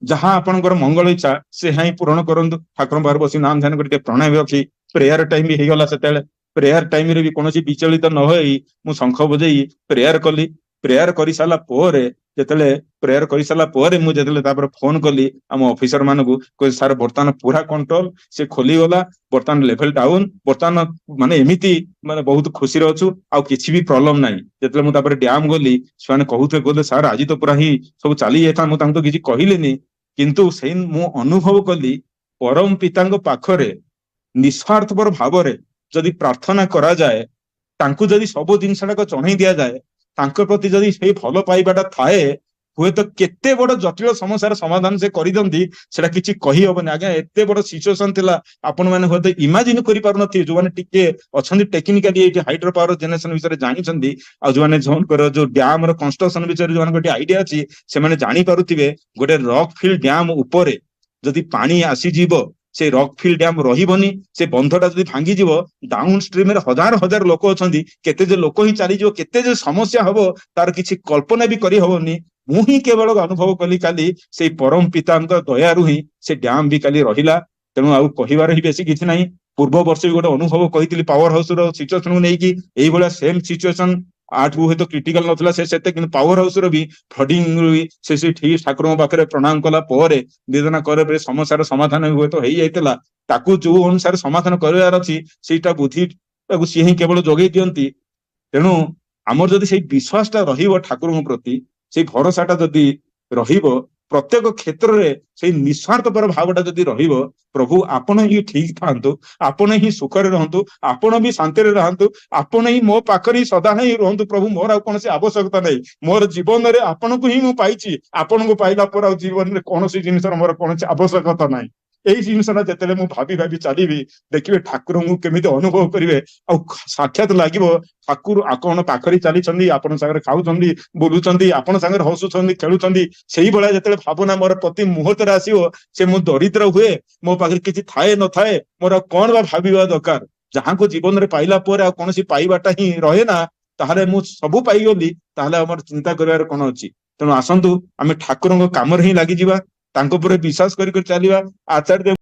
ଯାହା ଆପଣଙ୍କର ମଙ୍ଗଳ ଇଚ୍ଛା ସେ ହିଁ ପୂରଣ କରନ୍ତୁ। ଠାକୁରଙ୍କ ପାଖରେ ବସି ନାମ ଧ୍ୟାନ କରି ଟିକେ ପ୍ରଣାମ ରଖି ପ୍ରେୟାର ଟାଇମ ବି ହେଇଗଲା, ସେତେବେଳେ ପ୍ରେୟାର ଟାଇମରେ ବି କୌଣସି ବିଚଳିତ ନ ହୋଇ ମୁଁ ଶଙ୍ଖ ବଜେଇ ପ୍ରେୟାର କଲି। ପ୍ରେୟାର କରିସାରିଲା ପରେ, ଯେତେବେଳେ ପ୍ରେୟାର କରିସାରିଲା ପରେ ମୁଁ ଯେତେବେଳେ ତାପରେ ଫୋନ କଲି ଆମ ଅଫିସର ମାନଙ୍କୁ, କହିଲି ସାର୍ ବର୍ତ୍ତମାନ ପୁରା କଣ୍ଟ୍ରୋଲ, ସେ ଖୋଲିଗଲା, ବର୍ତ୍ତମାନ ଲେଭେଲ ଡାଉନ, ବର୍ତ୍ତମାନ ମାନେ ଏମିତି ମାନେ ବହୁତ ଖୁସିରେ ଅଛୁ, ଆଉ କିଛି ବି ପ୍ରୋବ୍ଲେମ ନାହିଁ। ଯେତେବେଳେ ମୁଁ ତାପରେ ଡ୍ୟାମ ଗଲି, ସେମାନେ କହୁଥିଲେ, କହିଲେ ସାର୍ ଆଜି ତ ପୁରା ହିଁ ସବୁ ଚାଲି ଯାଇଥାନ୍ତା, ମୁଁ ତାଙ୍କୁ ତ କିଛି କହିଲିନି, କିନ୍ତୁ ସେଇ ମୁଁ ଅନୁଭବ କଲି ପରମ ପିତାଙ୍କ ପାଖରେ ନିଃସ୍ୱାର୍ଥପର ଭାବରେ ଯଦି ପ୍ରାର୍ଥନା କରାଯାଏ, ତାଙ୍କୁ ଯଦି ସବୁ ଜିନିଷଟାକୁ ଜଣେଇ ଦିଆଯାଏ, ତାଙ୍କ ପ୍ରତି ଯଦି ସେଇ ଭଲ ପାଇବାଟା ଥାଏ, ହୁଏତ କେତେ ବଡ ଜଟିଳ ସମସ୍ୟାର ସମାଧାନ ସେ କରିଦିଅନ୍ତି, ସେଟା କିଛି କହିହବନି ଆଜ୍ଞା। ଏତେ ବଡ ସିଚୁଏସନ ଥିଲା, ଆପଣ ମାନେ ହୁଏତ ଇମାଜିନ କରିପାରୁନଥିବେ, ଯୋଉମାନେ ଟିକେ ଅଛନ୍ତି ଟେକ୍ନିକାଲି ଏଇଠି ହାଇଡ୍ରୋ ପାୱାର ଜେନେରେସନ ବିଷୟରେ ଜାଣିଛନ୍ତି, ଆଉ ଯୋଉମାନେ ଯୋଉଙ୍କର ଯୋଉ ଡ୍ୟାମ ର କନଷ୍ଟ୍ରକ୍ସନ ବିଷୟରେ ଯୋଉମାନଙ୍କର ଟିକେ ଆଇଡିଆ ଅଛି, ସେମାନେ ଜାଣିପାରୁଥିବେ ଗୋଟେ ରକ୍ ଫିଲ୍ ଡ୍ୟାମ ଉପରେ ଯଦି ପାଣି ଆସିଯିବ, ସେ ରକ୍ ଫିଲ୍ ଡ୍ୟାମ ରହିବନି, ସେ ବନ୍ଧଟା ଯଦି ଭାଙ୍ଗିଯିବ, ଡାଉନ ଷ୍ଟ୍ରିମରେ ହଜାର ହଜାର ଲୋକ ଅଛନ୍ତି, କେତେ ଯେ ଲୋକ ହିଁ ଚାଲିଯିବ, କେତେ ଯେ ସମସ୍ୟା ହବ, ତାର କିଛି କଳ୍ପନା ବି କରିହବନି। ମୁଁ ହିଁ କେବଳ ଅନୁଭବ କଲି କାଲି ସେଇ ପରମ ପିତାଙ୍କ ଦୟାରୁ ହିଁ ସେ ଡ୍ୟାମ ବି କାଲି ରହିଲା। ତେଣୁ ଆଉ କହିବାର ହିଁ ବେଶୀ କିଛି ନାହିଁ। ପୂର୍ବ ବର୍ଷ ବି ଗୋଟେ ଅନୁଭବ କହିଥିଲି ପାୱାର ହାଉସ ର ସିଚୁଏସନକୁ ନେଇକି, ଏଇଭଳିଆ ସେମ ସିଚୁଏସନ, ଆଠୁ ହୁଏତ କ୍ରିଟିକାଲ ନଥିଲା ସେ ସେତେ, କିନ୍ତୁ ପାୱାର ହାଉସ ର ବି ଫ୍ଲଡିଂ ସେ ଠିକ ଠାକୁରଙ୍କ ପାଖରେ ପ୍ରଣାମ କଲା ପରେ, ନିବେଦନ ପରେ ସମସ୍ୟାର ସମାଧାନ ହୁଏତ ହେଇଯାଇଥିଲା। ତାକୁ ଯୋଉ ଅନୁସାରେ ସମାଧାନ କରିବାର ଅଛି, ସେଇଟା ବୁଦ୍ଧି ତାକୁ ସିଏ ହିଁ କେବଳ ଯୋଗେଇ ଦିଅନ୍ତି। ତେଣୁ ଆମର ଯଦି ସେଇ ବିଶ୍ୱାସଟା ରହିବ ଠାକୁରଙ୍କ ପ୍ରତି, ସେଇ ଭରସାଟା ଯଦି ରହିବ, ପ୍ରତ୍ୟେକ କ୍ଷେତ୍ରରେ ସେଇ ନିଃସ୍ୱାର୍ଥପର ଭାବଟା ଯଦି ରହିବ, ପ୍ରଭୁ ଆପଣ ହିଁ ଠିକ ଥାନ୍ତୁ, ଆପଣ ହିଁ ସୁଖରେ ରହନ୍ତୁ, ଆପଣ ବି ଶାନ୍ତିରେ ରହନ୍ତୁ, ଆପଣ ହିଁ ମୋ ପାଖରେ ହିଁ ସଦା ହିଁ ରୁହନ୍ତୁ ପ୍ରଭୁ, ମୋର ଆଉ କୌଣସି ଆବଶ୍ୟକତା ନାହିଁ। ମୋର ଜୀବନରେ ଆପଣଙ୍କୁ ହିଁ ମୁଁ ପାଇଛି, ଆପଣଙ୍କୁ ପାଇଲା ପରେ ଆଉ ଜୀବନରେ କୌଣସି ଜିନିଷର ମୋର କୌଣସି ଆବଶ୍ୟକତା ନାହିଁ। ଏଇ ଜିନିଷଟା ଯେତେବେଳେ ମୁଁ ଭାବି ଭାବି ଚାଲିବି, ଦେଖିବେ ଠାକୁରଙ୍କୁ କେମିତି ଅନୁଭବ କରିବେ, ଆଉ ସାକ୍ଷାତ ଲାଗିବ ଠାକୁର ଆପଣ ପାଖରେ ଚାଲିଛନ୍ତି, ଆପଣ ସାଙ୍ଗରେ ଖାଉଛନ୍ତି, ବୁଲୁଛନ୍ତି, ଆପଣ ସାଙ୍ଗରେ ହସୁଛନ୍ତି, ଖେଳୁଛନ୍ତି। ସେଇଭଳିଆ ଯେତେବେଳେ ଭାବନା ମୋର ପ୍ରତି ମୁହୂର୍ତ୍ତରେ ଆସିବ, ସେ ମୁଁ ଦରିଦ୍ର ହୁଏ, ମୋ ପାଖରେ କିଛି ଥାଏ ନଥାଏ, ମୋର ଆଉ କଣ ବା ଭାବିବା ଦରକାର। ଯାହାଙ୍କୁ ଜୀବନରେ ପାଇଲା ପରେ ଆଉ କୌଣସି ପାଇବାଟା ହିଁ ରହେ ନା, ତାହେଲେ ମୁଁ ସବୁ ପାଇଗଲି, ତାହେଲେ ଆମର ଚିନ୍ତା କରିବାର କଣ ଅଛି। ତେଣୁ ଆସନ୍ତୁ ଆମେ ଠାକୁରଙ୍କ କାମରେ ହିଁ ଲାଗିଯିବା, ତାଙ୍କ ଉପରେ ବିଶ୍ୱାସ କରି ଚାଲିବା। ଆଚାର୍ଯ୍ୟ